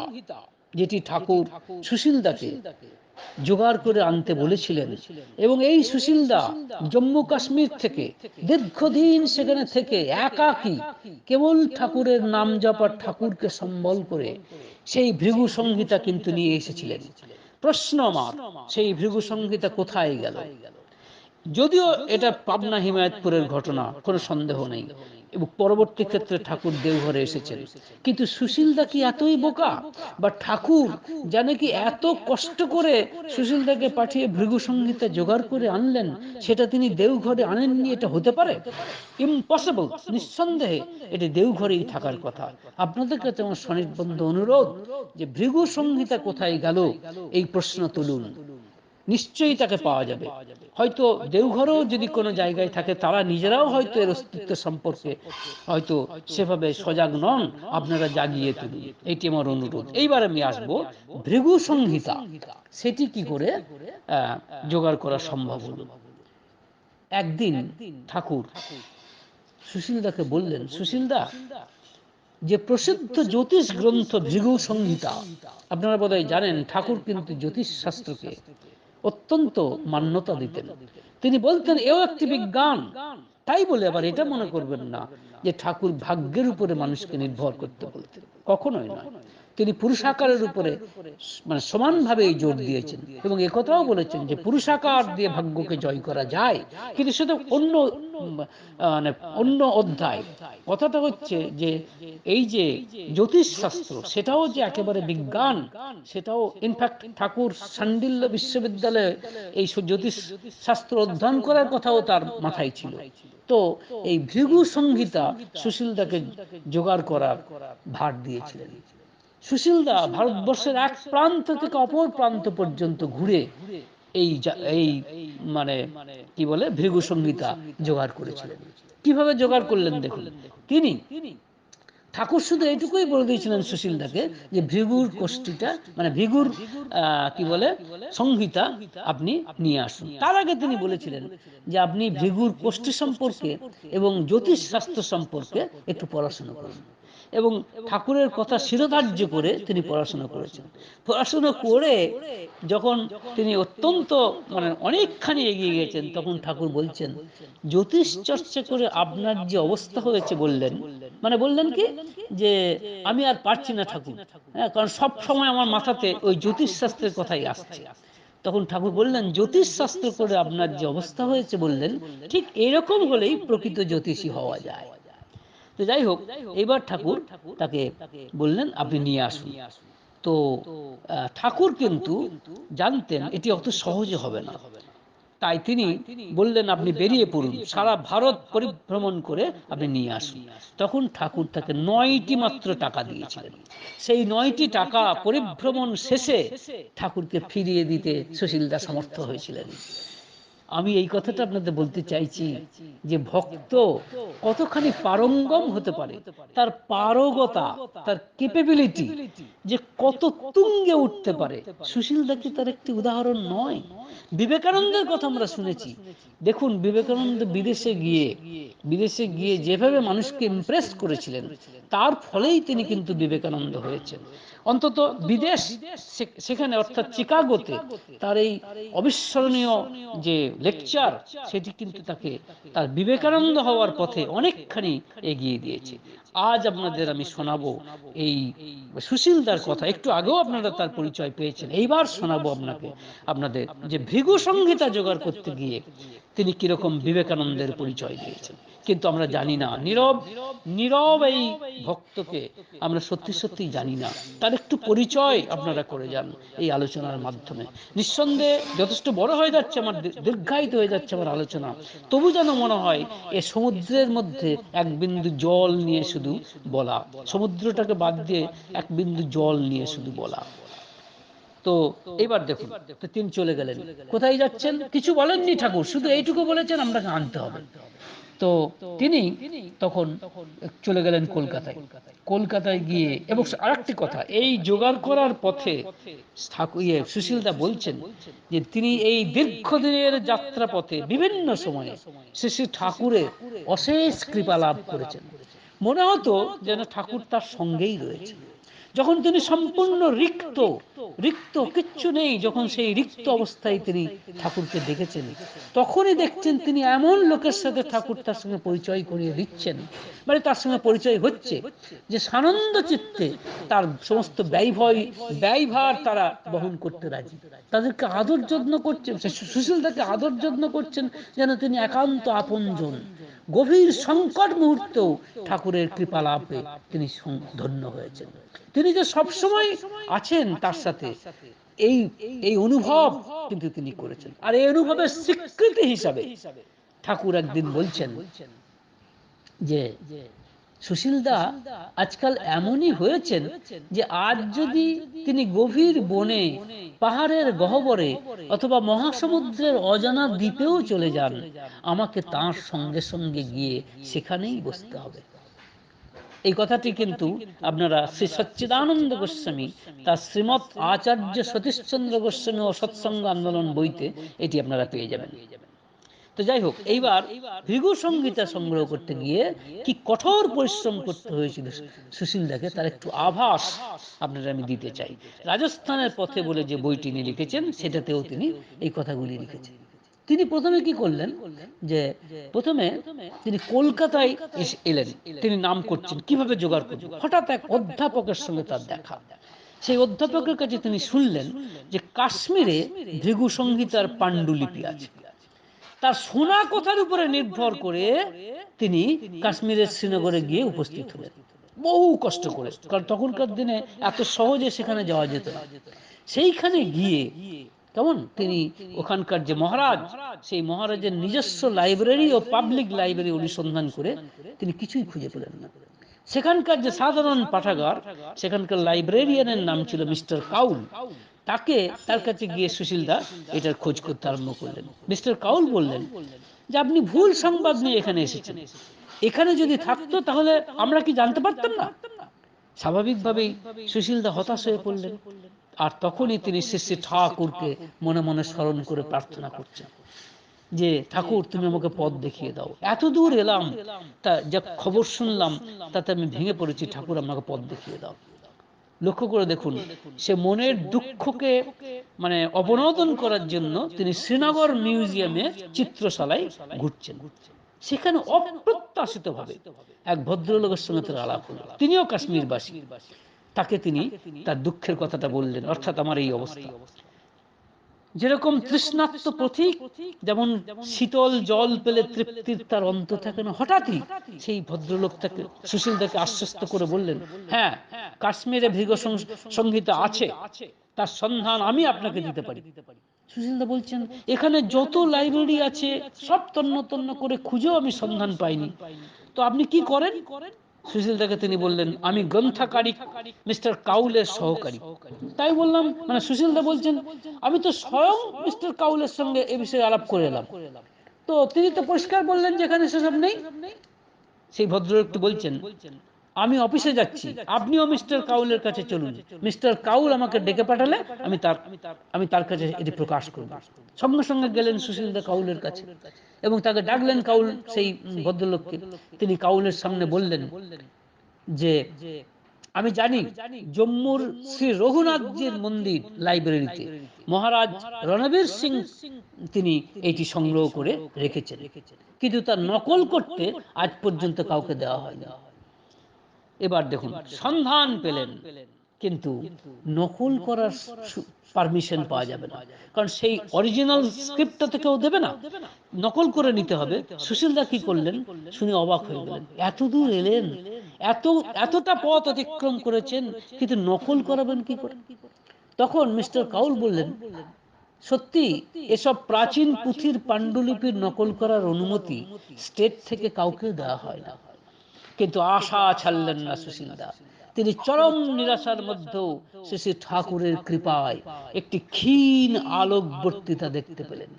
A: যেটি ঠাকুর সুশীলদাকে জোগাড় করে আনতে বলেছিলেন, এবং এই সুশীলদা জম্মু কাশ্মীর থেকে দীর্ঘদিন সেখানে থেকে একাকী কেবল ঠাকুরের নাম জপা, ঠাকুরকে সম্বল করে সেই ভৃগু সংহিতা কিন্তু নিয়ে এসেছিলেন। প্রশ্ন আমার, সেই ভৃগু সংহিতা কোথায় গেল? যদিও এটা পাবনা হিমায়তপুরের ঘটনা, কোনো সন্দেহ নেই, এবং পরবর্তী ক্ষেত্রে ঠাকুর দেওঘরে এসেছেন, কিন্তু সুশীলদা কি এতই বোকা, বা ঠাকুর জানে কি এত কষ্ট করে সুশীলদাকে পাঠিয়ে ভৃগু সংহিতা জোগাড় করে আনলেন, সেটা তিনি দেওঘরে আনেননি? এটা হতে পারে? ইম্পসিবল। নিঃসন্দেহে এটি দেওঘরেই থাকার কথা। আপনাদের কাছে আমার সনির্বন্ধ অনুরোধ, যে ভৃগু সংহিতা কোথায় গেল এই প্রশ্ন তুলুন, নিশ্চয়ই তাকে পাওয়া যাবে। হয়তো দেওঘরেও যদি কোনো জায়গায় থাকে, তারা নিজেরাও হয়তো এর অস্তিত্ব সম্পর্কে হয়তো সেভাবে সজাগ নন, আপনারা জাগিয়ে তুলুন, এটি আমার অনুরোধ। এইবার আমি আসবো ভৃগু সংহিতা, সেটি কি করে জোগাড় করা সম্ভব হলো। একদিন ঠাকুর সুশীলদাকে বললেন, সুশীলদা, যে প্রসিদ্ধ জ্যোতিষ গ্রন্থ ভৃগু সংহিতা, আপনারা বোধহয় জানেন ঠাকুর কিন্তু জ্যোতিষ শাস্ত্রকে অত্যন্ত মান্যতা দিতেন। তিনি বলতেন এও একটি বিজ্ঞান। তাই বলে আবার এটা মনে করবেন না যে ঠাকুর ভাগ্যের উপরে মানুষকে নির্ভর করতে বলতেন, কখনোই নয়। তিনি পুরুষাকারের উপরে মানে সমানভাবে জোর দিয়েছেন, এবং একথাও বলেছেন যে পুরুষাকার দিয়ে ভাগ্যকে জয় করা যায়, কিন্তু সেটা মানে অন্য অধ্যায়। কথাটা হচ্ছে যে এই যে জ্যোতিষ শাস্ত্র, সেটাও যে একেবারে বিজ্ঞান, সেটাও ইনফ্যাক্ট ঠাকুর শাণ্ডিল্য বিশ্ববিদ্যালয়ে এই জ্যোতিষ শাস্ত্র অধ্যয়ন করার কথাও তার মাথায় ছিল। তো এই ভৃগু সংহিতা সুশীলদাকে জোগাড় করার ভার দিয়েছিলেন। সুশীলদা ভারতবর্ষের এক প্রান্ত থেকে অপর প্রান্ত পর্যন্ত ঘুরে এই এই মানে কি বলে ভৃগু সংহিতা জোগাড় করেছিলেন। কিভাবে জোগাড় করলেন দেখুন। তিনি ঠাকুর শুধু এইটুকুই বলে দিয়েছিলেন সুশীলদাকে, যে ভৃগুর কোষ্ঠীটা মানে ভৃগুর কি বলে সংহিতা আপনি নিয়ে আসুন। তার আগে তিনি বলেছিলেন যে আপনি ভৃগুর কোষ্ঠী সম্পর্কে এবং জ্যোতিষ শাস্ত্র সম্পর্কে একটু পড়াশোনা করুন। এবং ঠাকুরের কথা শিরোধার্য করে তিনি পড়াশোনা করেছেন। পড়াশোনা করে যখন তিনি অত্যন্ত মানে অনেকখানি এগিয়ে গেছেন, তখন ঠাকুর বলছেন, জ্যোতিষ চর্চা করে আপনার যে অবস্থা হয়েছে বললেন, মানে বললেন কি, যে আমি আর পারছি না ঠাকুর, হ্যাঁ, কারণ সব সময় আমার মাথাতে ওই জ্যোতিষ শাস্ত্রের কথাই আসছে। তখন ঠাকুর বললেন, জ্যোতিষ শাস্ত্র করে আপনার যে অবস্থা হয়েছে বললেন, ঠিক এরকম হলেই প্রকৃত জ্যোতিষী হওয়া যায়। তো যাই হোক, এবার ঠাকুর তাকে বললেন আপনি নিয়ে আসুন। তো ঠাকুর কিন্তু জানতেন এটি অত সহজে হবে না। তাই তিনি বললেন আপনি বেরিয়ে পড়ুন, সারা ভারত পরিভ্রমণ করে আপনি নিয়ে আসুন। তখন ঠাকুর তাকে 9টি মাত্র টাকা দিয়েছিলেন। সেই 9টি টাকা পরিভ্রমণ শেষে ঠাকুরকে ফিরিয়ে দিতে সুশীলদা সমর্থ হয়েছিলেন। আমি এই কথাটা আপনাদের বলতে চাইছি যে ভক্ত কতখানি পারঙ্গম হতে পারে, তার পারগতা, তার ক্যাপাবিলিটি যে কত তুঙ্গে উঠতে পারে। সুশীলদা কি তার একটি উদাহরণ নয়? বিবেকানন্দের কথা আমরা শুনেছি। দেখুন, বিবেকানন্দ বিদেশে গিয়ে যেভাবে মানুষকে ইমপ্রেস করেছিলেন, তার ফলেই তিনি কিন্তু বিবেকানন্দ হয়েছেন। অন্তত বিদেশ, সেখানে অর্থাৎ চিকাগোতে তার এই অবিস্মরণীয় যে লেকচার, সেটি কিন্তু তাকে তার বিবেকানন্দ হওয়ার পথে অনেকখানি এগিয়ে দিয়েছে। আজ আপনাদের আমি শোনাবো এই সুশীলদার কথা। একটু আগেও আপনারা তার পরিচয় পেয়েছেন, এইবার শোনাবো আপনাদের যে ভৃগু সংহিতা জোগাড় করতে গিয়ে তিনি কিরকম বিবেকানন্দের পরিচয় দিয়েছেন। কিন্তু আমরা জানি না, নীরব এই ভক্তকে আমরা সত্যি সত্যি জানি না। তার একটু পরিচয় আপনারা করে যান এই আলোচনার মাধ্যমে। নিঃসন্দেহে যথেষ্ট বড় হয়ে যাচ্ছে আমার, দীর্ঘায়িত হয়ে যাচ্ছে আমার আলোচনা, তবু যেন মনে হয় এ সমুদ্রের মধ্যে এক বিন্দু জল নিয়ে শুধু বলা, সমুদ্রটাকে বাদ দিয়ে এক বিন্দু জল নিয়ে শুধু বলা। তো এবার দেখুন, তো তিনি চলে গেলেন। কোথায় যাচ্ছেন কিছু বলেননি ঠাকুর, শুধু এইটুকু বলেছেন আপনাকে আনতে হবে। তো তিনি তখন চলে গেলেন কলকাতায় গিয়ে। এবং আরেকটি কথা, এই জোগাড় করার পথে সুশীলদা বলছেন যে তিনি এই দীর্ঘদিনের যাত্রা পথে বিভিন্ন সময়ে শ্রী ঠাকুরের অশেষ কৃপা লাভ করেছেন। মনে হতো যেন ঠাকুর তার সঙ্গেই রয়েছে। যখন তিনি সম্পূর্ণ রিক্ত কিচ্ছু নেই, যখন সেই রিক্ত অবস্থায় তিনি ঠাকুরকে দেখেছেন, তখনই দেখছেন তিনি এমন লোকের সাথে ঠাকুর তার সঙ্গে পরিচয় করিয়ে দিচ্ছেন, মানে তার সঙ্গে পরিচয় হচ্ছে, যে সানন্দ চিত্তে তার সমস্ত ব্যয়ভার তারা বহন করতে রাজি। তাদেরকে আদর যত্ন করছেন, সুশীলদাকে আদর যত্ন করছেন যেন তিনি একান্ত আপনজন। গভীর সংকট মুহূর্তেও ঠাকুরের কৃপা লাভে তিনি ধন্য হয়েছেন। তিনি যে সবসময় আছেন তার সাথে, এই এই অনুভব কিন্তু তিনি করেছেন। আর এই অনুভবের স্বীকৃতি হিসাবে ঠাকুর একদিন বলছেন যে সুশীলদা আজকাল এমনই হয়েছেন যে আজ যদি তিনি গভীর বনে, পাহাড়ের গহ্বরে অথবা মহাসমুদ্রের অজানা দ্বীপেও চলে যান, আমাকে তাঁর সঙ্গে সঙ্গে গিয়ে সেখানেই বসতে হবে। এই কথাটি কিন্তু আপনারা শ্রী সচ্চিদানন্দ গোস্বামী তার শ্রীমৎ আচার্য সতীশচন্দ্র গোস্বামী ও সৎসঙ্গ আন্দোলন বইতে এটি আপনারা পেয়ে যাবেন। তো যাই হোক, এইবার ভৃগু সংহিতা সংগ্রহ করতে গিয়ে কি কঠোর পরিশ্রম করতে হয়েছিল সুশীলদাকে, তার একটু আভাস আপনারা আমি দিতে চাই। রাজস্থানের পথে বলে যে বইটি তিনি লিখেছেন, সেটাতেও তিনি এই কথাগুলি লিখেছেন। তিনি প্রথমে কি করলেন, যে প্রথমে তিনি কলকাতায় এলেন। তিনি নাম করছেন কিভাবে জোগাড় করবেন। হঠাৎ এক অধ্যাপকের সঙ্গে তার দেখা। সেই অধ্যাপকের কাছে তিনি শুনলেন যে কাশ্মীরে ভৃগু সংহিতার পাণ্ডুলিপি আছে। তার শোনা কথার উপরে নির্ভর করে তিনি কাশ্মীরের শ্রীনগরে গিয়ে উপস্থিত হলেন, বহু কষ্ট করে, কারণ তখনকার দিনে এত সহজে সেখানে যাওয়া যেত না। সেইখানে গিয়ে কেমন তিনি ওখানকার যে মহারাজ, সেই মহারাজের নিজস্ব লাইব্রেরি ও পাবলিক লাইব্রেরি অনুসন্ধান করে তিনি কিছুই খুঁজে পেলেন না। সেখানকার যে সাধারণ পাঠাগার, সেখানকার লাইব্রেরিয়ানের নাম ছিল মিস্টার কাউল। তার কাছে গিয়ে সুশীলদা এটার খোঁজ করতে আরম্ভ করলেন। মিস্টার কাউল বললেন যে আপনি ভুল সংবাদ নিয়ে এখানে এসেছেন, এখানে যদি থাকতো তাহলে আমরা কি জানতে পারতাম না? স্বাভাবিকভাবেই সুশীলদা হতাশ হয়ে পড়লেন। আর তখনই তিনি শ্রী ঠাকুরকে মনে মনে স্মরণ করে প্রার্থনা করছেন যে ঠাকুর তুমি আমাকে পথ দেখিয়ে দাও, এত দূর এলাম, তা যা খবর শুনলাম তাতে আমি ভেঙে পড়েছি, ঠাকুর আমাকে পথ দেখিয়ে দাও। লক্ষ্য করে দেখুন, সে মনের দুঃখকে মানে অবনোদন করার জন্য তিনি শ্রীনগর মিউজিয়ামের চিত্রশালায় ঘুরছেন। সেখানে অপ্রত্যাশিতভাবে এক ভদ্রলোকের সঙ্গে তার আলাপ হলো। তিনিও কাশ্মীরবাসী। তাকে তিনি তার দুঃখের কথাটা বললেন, অর্থাৎ আমার এই অবস্থা। যেরকম তৃষ্ণার্ত পথিক যেমন শীতল জল পেলে তৃপ্তির তার অন্ত থাকে না, হঠাৎই সেই ভদ্রলোক তাকে সুশীলদাকে আশ্বস্ত করে বললেন, হ্যাঁ, কাশ্মীরে ভৃগু সংহিতা আছে, তার সন্ধান আমি আপনাকে দিতে পারি। সুশীলদা বলছেন, এখানে যত লাইব্রেরি আছে সব তন্ন তন্ন করে খুঁজেও আমি সন্ধান পাইনি, তো আপনি কি করেন? সুশীলদাকে তিনি বললেন, আমি গ্রন্থাগারিক মিস্টার কাউলের সহকারী। তাই বললাম, মানে সুশীলদা বলছেন, আমি তো স্বয়ং মিস্টার কাউলের সঙ্গে এ বিষয়ে আলাপ করে এলাম, তো তিনি তো পরিষ্কার বললেন যে এখানে সেসব নেই। সেই ভদ্রলোকটি বলছেন, আমি অফিসে যাচ্ছি, আপনিও মিস্টার কাউলের কাছে চলুন, মিস্টার কাউল আমাকে ডেকে পাঠালে আমি তার কাছে এটি প্রকাশ করব। সঙ্গে সঙ্গে গেলেন সুশীলদা কাউলের কাছে এবং তাকে ডাকলেন। কাউল সেই ভদ্রলোককে তিনি কাউলের সামনে বললেন যে আমি জানি জম্মুর শ্রী রঘুনাথজির মন্দির লাইব্রেরিতে মহারাজ রণবীর সিং তিনি এটি সংগ্রহ করে রেখেছেন, কিন্তু তার নকল করতে আজ পর্যন্ত কাউকে দেওয়া হয়নি। এবার দেখুন, সন্ধান পেলেন, কিন্তু নকল করার পারমিশন পাওয়া যাবে না, কারণ সেই অরিজিনাল স্ক্রিপ্টটা তো কেউ দেবে না, নকল করে নিতে হবে। সুশীলদা কি করলেন শুনে অবাক হয়ে গেলেন, এত দূর এলেন, এতটা পথ অতিক্রম করেছেন, কিন্তু নকল করাবেন কি করে? তখন মিস্টার কাউল বললেন, সত্যি এসব প্রাচীন পুঁথির পাণ্ডুলিপির নকল করার অনুমতি স্টেট থেকে কাউকে দেওয়া হয় না। কিন্তু আশা ছাড়লেন না সুশীলদা। তিনি চরম নিরাশার মধ্যেও শ্রী ঠাকুরের কৃপায় একটি ক্ষীণ আলোক বর্তিতা দেখতে পেলেন।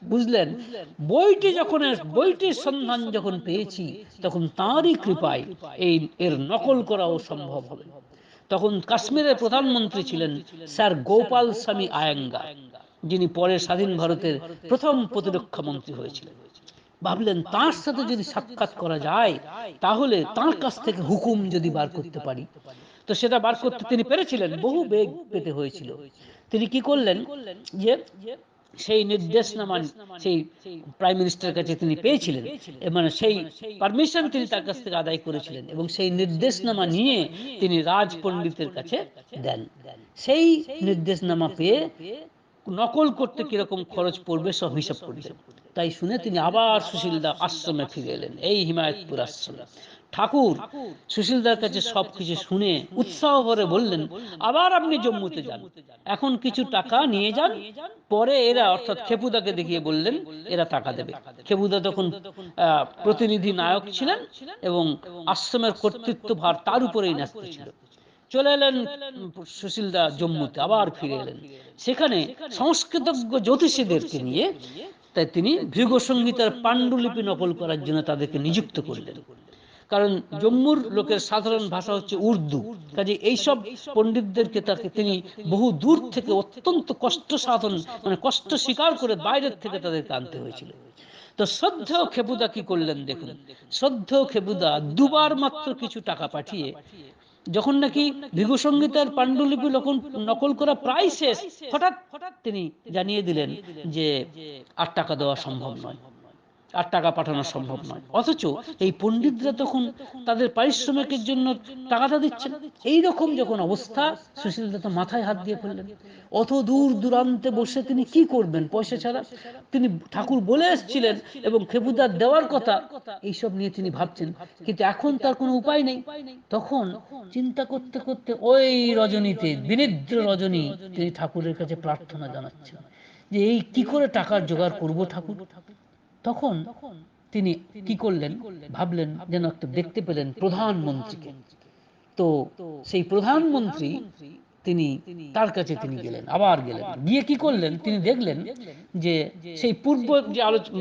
A: বুঝলেন, বইটির সন্ধান যখন পেয়েছি, তখন তাঁরই কৃপায় এর নকল করাও সম্ভব হবে। তখন কাশ্মীরের প্রধানমন্ত্রী ছিলেন স্যার গোপাল স্বামী আয়েঙ্গার, যিনি পরে স্বাধীন ভারতের প্রথম প্রতিরক্ষা মন্ত্রী হয়েছিলেন। ভাবলেন, তাঁর সাথে যদি সাক্ষাৎ করা যায়, তাহলে তাঁর কাছ থেকে হুকুম যদি বার করতে পারি। তো সেটা বার করতে তিনি পেরেছিলেন, বহু বেগ পেতে হয়েছিল। তিনি কি করলেন যে সেই নির্দেশনামা সেই প্রাইম মিনিস্টারের কাছে তিনি পেয়েছিলেন, মানে সেই পারমিশন তিনি তার কাছ থেকে আদায় করেছিলেন, এবং সেই নির্দেশনামা নিয়ে তিনি রাজ পণ্ডিতের কাছে দেন। সেই নির্দেশনামা পেয়ে নকল করতে কিরকম খরচ পড়বে সব হিসাব করলেন। তাই শুনে তিনি আবার সুশীলদা আশ্রমে ফিরে এলেন, এই হিমায়তপুর আশ্রমে। ঠাকুর সুশীলদার কাছে সবকিছু শুনে উৎসাহ ভরে বললেন, আবার আপনি জম্মুতে যান, এখন কিছু টাকা নিয়ে যান, পরে এরা অর্থাৎ খেপুদাকে দেখিয়ে বললেন এরা টাকা দেবে। খেপুদা তখন প্রতিনিধি নায়ক ছিলেন এবং আশ্রমের কর্তৃত্বভার তার উপরেই ন্যস্ত ছিল। চলে এলেন সুশীলদা জম্মুতে, আবার ফিরে এলেন। সেখানে সংস্কৃতজ্ঞ জ্যোতিষীদেরকে নিয়ে তাই তিনি ভৃগ সংহিতার পাণ্ডুলিপি নকল করার জন্য তাদেরকে নিযুক্ত করলেন। কারণ জম্মুর লোকের সাধারণ ভাষা হচ্ছে উর্দু, কাজে এইসব পণ্ডিতদেরকে তিনি বহু দূর থেকে অত্যন্ত কষ্ট সাধন, মানে কষ্ট স্বীকার করে বাইরের থেকে তাদেরকে আনতে হয়েছিল। তো শ্রদ্ধেয় খেপুদা কি করলেন দেখুন, শ্রদ্ধেয় খেপুদা দুবার মাত্র কিছু টাকা পাঠিয়ে, যখন নাকি ভৃগু সংহিতার পাণ্ডুলিপি নকল করা প্রায় শেষ, হঠাৎ তিনি জানিয়ে দিলেন যে আর টাকা দেওয়া সম্ভব নয়, আর টাকা পাঠানো সম্ভব নয়। অথচ এই পণ্ডিতরা তখন তাদের পারিশ্রমিকের জন্য টাকাটা দিচ্ছেন। এইরকম যখন অবস্থা, সুশীলদা তো মাথায় হাত দিয়ে ফেললেন। অত দূর দূরান্তে বসে তিনি কি করবেন পয়সা ছাড়া? তিনি ঠাকুর বলে এসেছিলেন এবং খেপুদার দেওয়ার কথা, এইসব নিয়ে তিনি ভাবছেন, কিন্তু এখন তার কোনো উপায় নেই। তখন চিন্তা করতে করতে ওই রজনীতে, বিনিদ্র রজনী, তিনি ঠাকুরের কাছে প্রার্থনা জানাচ্ছেন যে এই কি করে টাকার জোগাড় করব ঠাকুর। তখন তিনি কি করলেন, ভাবলেন, যেন একটা দেখতে পেলেন প্রধানমন্ত্রীকে। তো সেই প্রধানমন্ত্রী তিনি তার কাছে তিনি গেলেন, আবার গেলেন, গিয়ে কি করলেন, তিনি দেখলেন যে সেই পূর্ব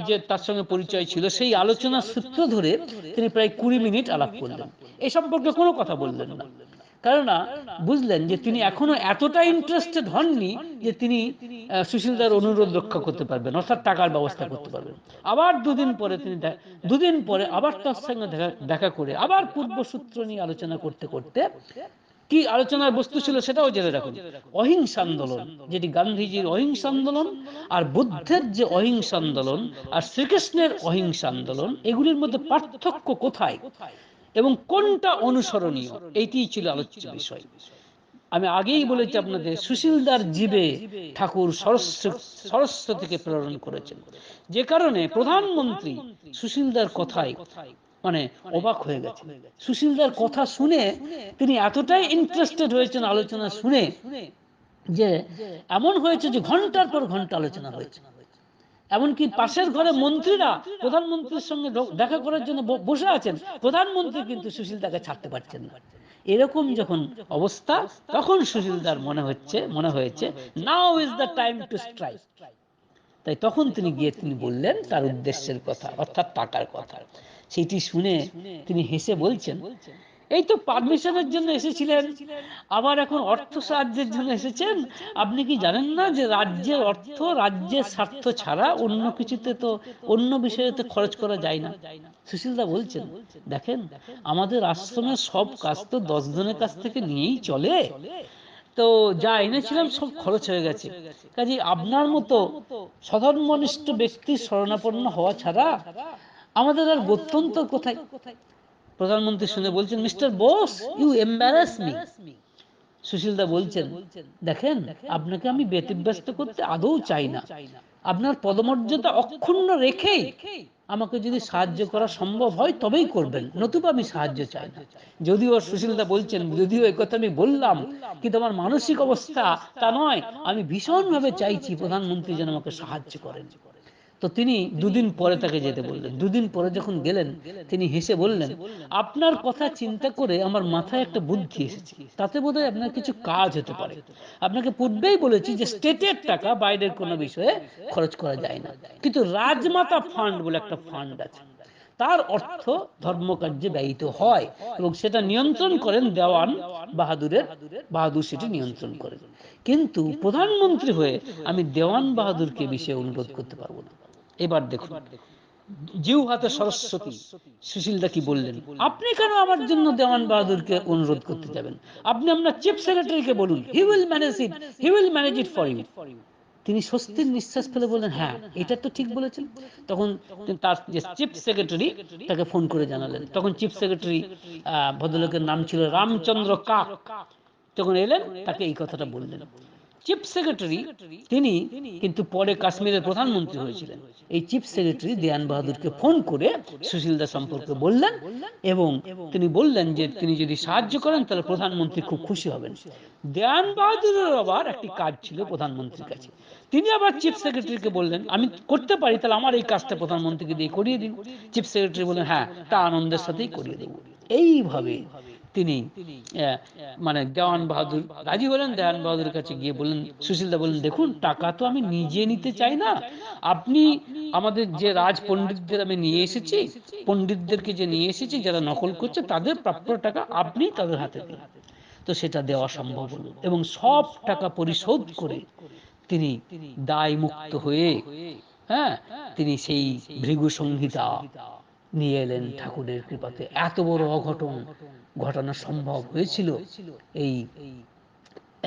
A: যে তার সঙ্গে পরিচয় ছিল, সেই আলোচনার সূত্র ধরে তিনি প্রায় 20 মিনিট আলাপ করলেন। এই সম্পর্কে কোনো কথা বললেন না, কেননা বুঝলেন যে তিনি এখনো এতটা ইন্টারেস্টেড হননি যে তিনি সুশীলদার অনুরোধ রক্ষা করতে পারবেন, অর্থাৎ টাকার ব্যবস্থা করতে পারবেন। আবার দুদিন পরে আবার তার সঙ্গে দেখা করে আবার পূর্বসূত্র নিয়ে আলোচনা করতে করতে, কি আলোচনার বস্তু ছিল সেটাও জেনে রাখুন। অহিংসা আন্দোলন, যেটি গান্ধীজির অহিংসা আন্দোলন, আর বুদ্ধের যে অহিংসা আন্দোলন, আর শ্রীকৃষ্ণের অহিংসা আন্দোলন, এগুলির মধ্যে পার্থক্য কোথায় এবং কোনটা অনুসরণীয়, এইটিই ছিল আলোচ্য বিষয়। আমি আগেই বলেছি আপনাদের, সুশীলদার জীবে ঠাকুর সরস্বতীকে প্রেরণ করেছেন, যে কারণে প্রধানমন্ত্রী সুশীলদার কথায় মানে অবাক হয়ে গেছে। সুশীলদার কথা শুনে তিনি এতটাই ইন্টারেস্টেড হয়েছেন আলোচনা শুনে, যে এমন হয়েছে যে ঘন্টার পর ঘন্টা আলোচনা হয়েছে, এমনকি পাশের ঘরে মন্ত্রীরা প্রধানমন্ত্রীর সঙ্গে দেখা করার জন্য বসে আছেন, প্রধানমন্ত্রী কিন্তু সুশীলদাকে ছাড়তে পারছেন না। এরকম যখন অবস্থা, তখন সুশীলদার মনে হয়েছে now is the time to strike. তাই তখন তিনি বললেন তার উদ্দেশ্যের কথা, অর্থাৎ টাকার কথা। সেটি শুনে তিনি হেসে বলছেন, এই তো পারমিশনের জন্য এসেছিলেন, আবার এখন অর্থ সাহায্যের জন্য এসেছেন। আপনি কি জানেন না যে রাজ্যের অর্থ রাজ্যের স্বার্থ ছাড়া অন্য কিছুতে তো, অন্য বিষয়েতে খরচ করা যায় না। সুশীলদা বলছেন, দেখেন আমাদের আশ্রমের সব কাজ তো 10 জনের কাছ থেকে নিয়েই চলে, তো যা এনেছিলাম সব খরচ হয়ে গেছে, কাজে আপনার মতো সধর্মনিষ্ঠ ব্যক্তির শরণাপন্ন হওয়া ছাড়া আমাদের আর গত্যন্তর কোথায়? প্রধানমন্ত্রী শুনে বলছেন, mister Bose, you embarrass me. সুশীলদা বলছেন, দেখেন আপনাকে আমি ব্যতিব্যস্ত করতে আদৌ চাই না, আপনার পদমর্যাদা অক্ষুণ্ণ রেখেই আমাকে যদি সাহায্য করা সম্ভব হয় তবেই করবেন, নতুবা আমি সাহায্য চাই না। যদিও সুশীলদা বলছেন, যদিও এই কথা আমি বললাম, কিন্তু আমার মানসিক অবস্থা তা নয়, আমি ভীষণভাবে চাইছি প্রধানমন্ত্রী যেন আমাকে সাহায্য করেন। তো তিনি দুদিন পরে তাকে যেতে বললেন। দুদিন পরে যখন গেলেন, তিনি হেসে বললেন, আপনার কথা চিন্তা করে আমার মাথায় একটা বুদ্ধি এসেছে, তাতে বোধহয় আপনার কিছু কাজ হতে পারে। আপনাকে পূর্বেই বলেছি যে স্টেটের টাকা বাইরের কোনো বিষয়ে খরচ করা যায় না, কিন্তু রাজমাতা ফান্ড বলে একটা ফান্ড আছে, তার অর্থ ধর্মকার্যে ব্যয়িত হয় এবং সেটা নিয়ন্ত্রণ করেন দেওয়ান বাহাদুর সেটি নিয়ন্ত্রণ করেন। কিন্তু প্রধানমন্ত্রী হয়ে আমি দেওয়ান বাহাদুরকে বিষয়ে অনুরোধ করতে পারবো না। এবার দেখুন, জিউ হাতে সরস্বতী সুশীলদা কি বললেন, আপনি কেন আমার জন্য দেওয়ান বাহাদুরকে অনুরোধ করতে যাবেন? আপনি আপনার চিফ সেক্রেটারিকে বলুন, he will manage it for you. তিনি স্বস্তির নিঃশ্বাস ফেলে বললেন, হ্যাঁ এটা তো ঠিক বলেছেন। তখন তার যে চিফ সেক্রেটারি তাকে ফোন করে জানালেন। তখন চিফ সেক্রেটারি, ভদ্রলোকের নাম ছিল রামচন্দ্র কাক, তখন এলেন, তাকে এই কথাটা বললেন। চিফ সেক্রেটারি তিনি কিন্তু পরে কাশ্মীরের প্রধানমন্ত্রী হয়েছিলেন। এই চিফ সেক্রেটারি দেওয়ান বাহাদুরকে ফোন করে সুশীলদা সম্পর্কে বললেন এবং তিনি বললেন যে তিনি যদি সাহায্য করেন তাহলে প্রধানমন্ত্রী খুব খুশি হবেন। দেওয়ান বাহাদুরের আবার একটি কাজ ছিল প্রধানমন্ত্রীর কাছে, তিনি আবার চিফ সেক্রেটারিকে বললেন, আমি করতে পারি, তাহলে আমার এই কাজটা প্রধানমন্ত্রীকে দিয়ে করিয়ে দিন। চিফ সেক্রেটারি বললেন, হ্যাঁ তা আনন্দের সাথেই করিয়ে দেব। এইভাবে তিনি মানে দেওয়ান বাহাদুর রাজি হলেন। দেওয়ান বাহাদুরের কাছে গিয়ে বললেন, সুশীলদা বললেন, দেখুন টাকা তো আমি নিজে নিতে চাই না, আপনি আমাদের যে রাজ পণ্ডিতদের আমি নিয়ে এসেছি, পণ্ডিতদেরকে যে নিয়ে এসেছি যারা নকল করছে, তাদের প্রাপ্য টাকা আপনি তাদের হাতে দিন। তো সেটা দেওয়া সম্ভব হলো এবং সব টাকা পরিশোধ করে তিনি দায় মুক্ত হয়ে, হ্যাঁ, তিনি সেই ভৃগু সংহিতা নিয়ে এলেন ঠাকুরের কৃপাতে। এত বড় অঘটন ঘটানো সম্ভব হয়েছিল এই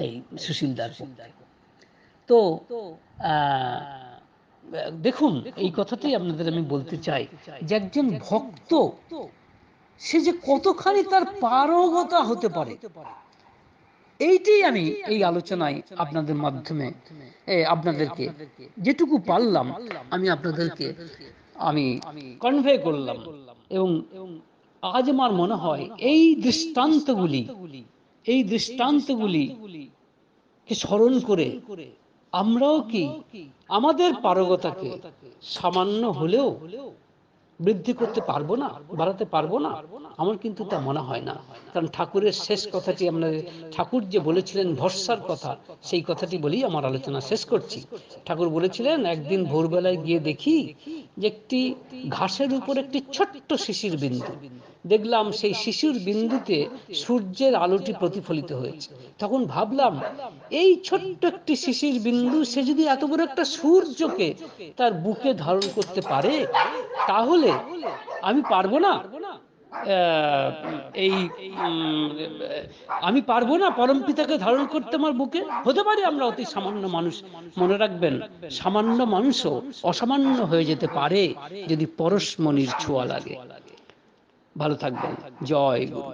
A: এই সুশীলদার পক্ষে। তো দেখুন, এই কথাটাই আপনাদের আমি বলতে চাই যে একজন ভক্ত সে যে কতখানি তার পারগতা হতে পারে, এইটাই আমি এই আলোচনায় আপনাদের মাধ্যমে আপনাদেরকে যেটুকু পারলাম আমি আপনাদেরকে আমি কনভে করলাম। এবং আজ আমার মনে হয় এই দৃষ্টান্তগুলি কে স্মরণ করে আমরাও কি আমাদের পারগতাকে সামান্য হলেও বৃদ্ধি করতে পারবো না, বাড়াতে পারবো না? আমার কিন্তু তা মনে হয় না। কারণ ঠাকুরের শেষ কথাটি আমরা, ঠাকুর যে বলেছিলেন ভরসার কথা, সেই কথাটি বলেই আমার আলোচনা শেষ করছি। ঠাকুর বলেছিলেন, একদিন ভোরবেলায় গিয়ে দেখি যে একটি ঘাসের উপর একটি ছোট্ট শিশির বিন্দু, দেখলাম সেই শিশুর বিন্দুতে সূর্যের আলোটি প্রতিফলিত হয়েছে। তখন ভাবলাম, এই ছোট্ট একটি শিশির বিন্দু সে যদি এত বড় একটা সূর্যকে তার বুকে ধারণ করতে পারে, তাহলে আমি পারবো না? এই আমি পারবো না পরম পিতাকে ধারণ করতে আমার বুকে? হতে পারে আমরা অতি সামান্য মানুষ, মনে রাখবেন সামান্য মানুষও অসামান্য হয়ে যেতে পারে যদি পরশমণির ছোঁয়া লাগে। ভালো থাকবেন। জয় গুরু।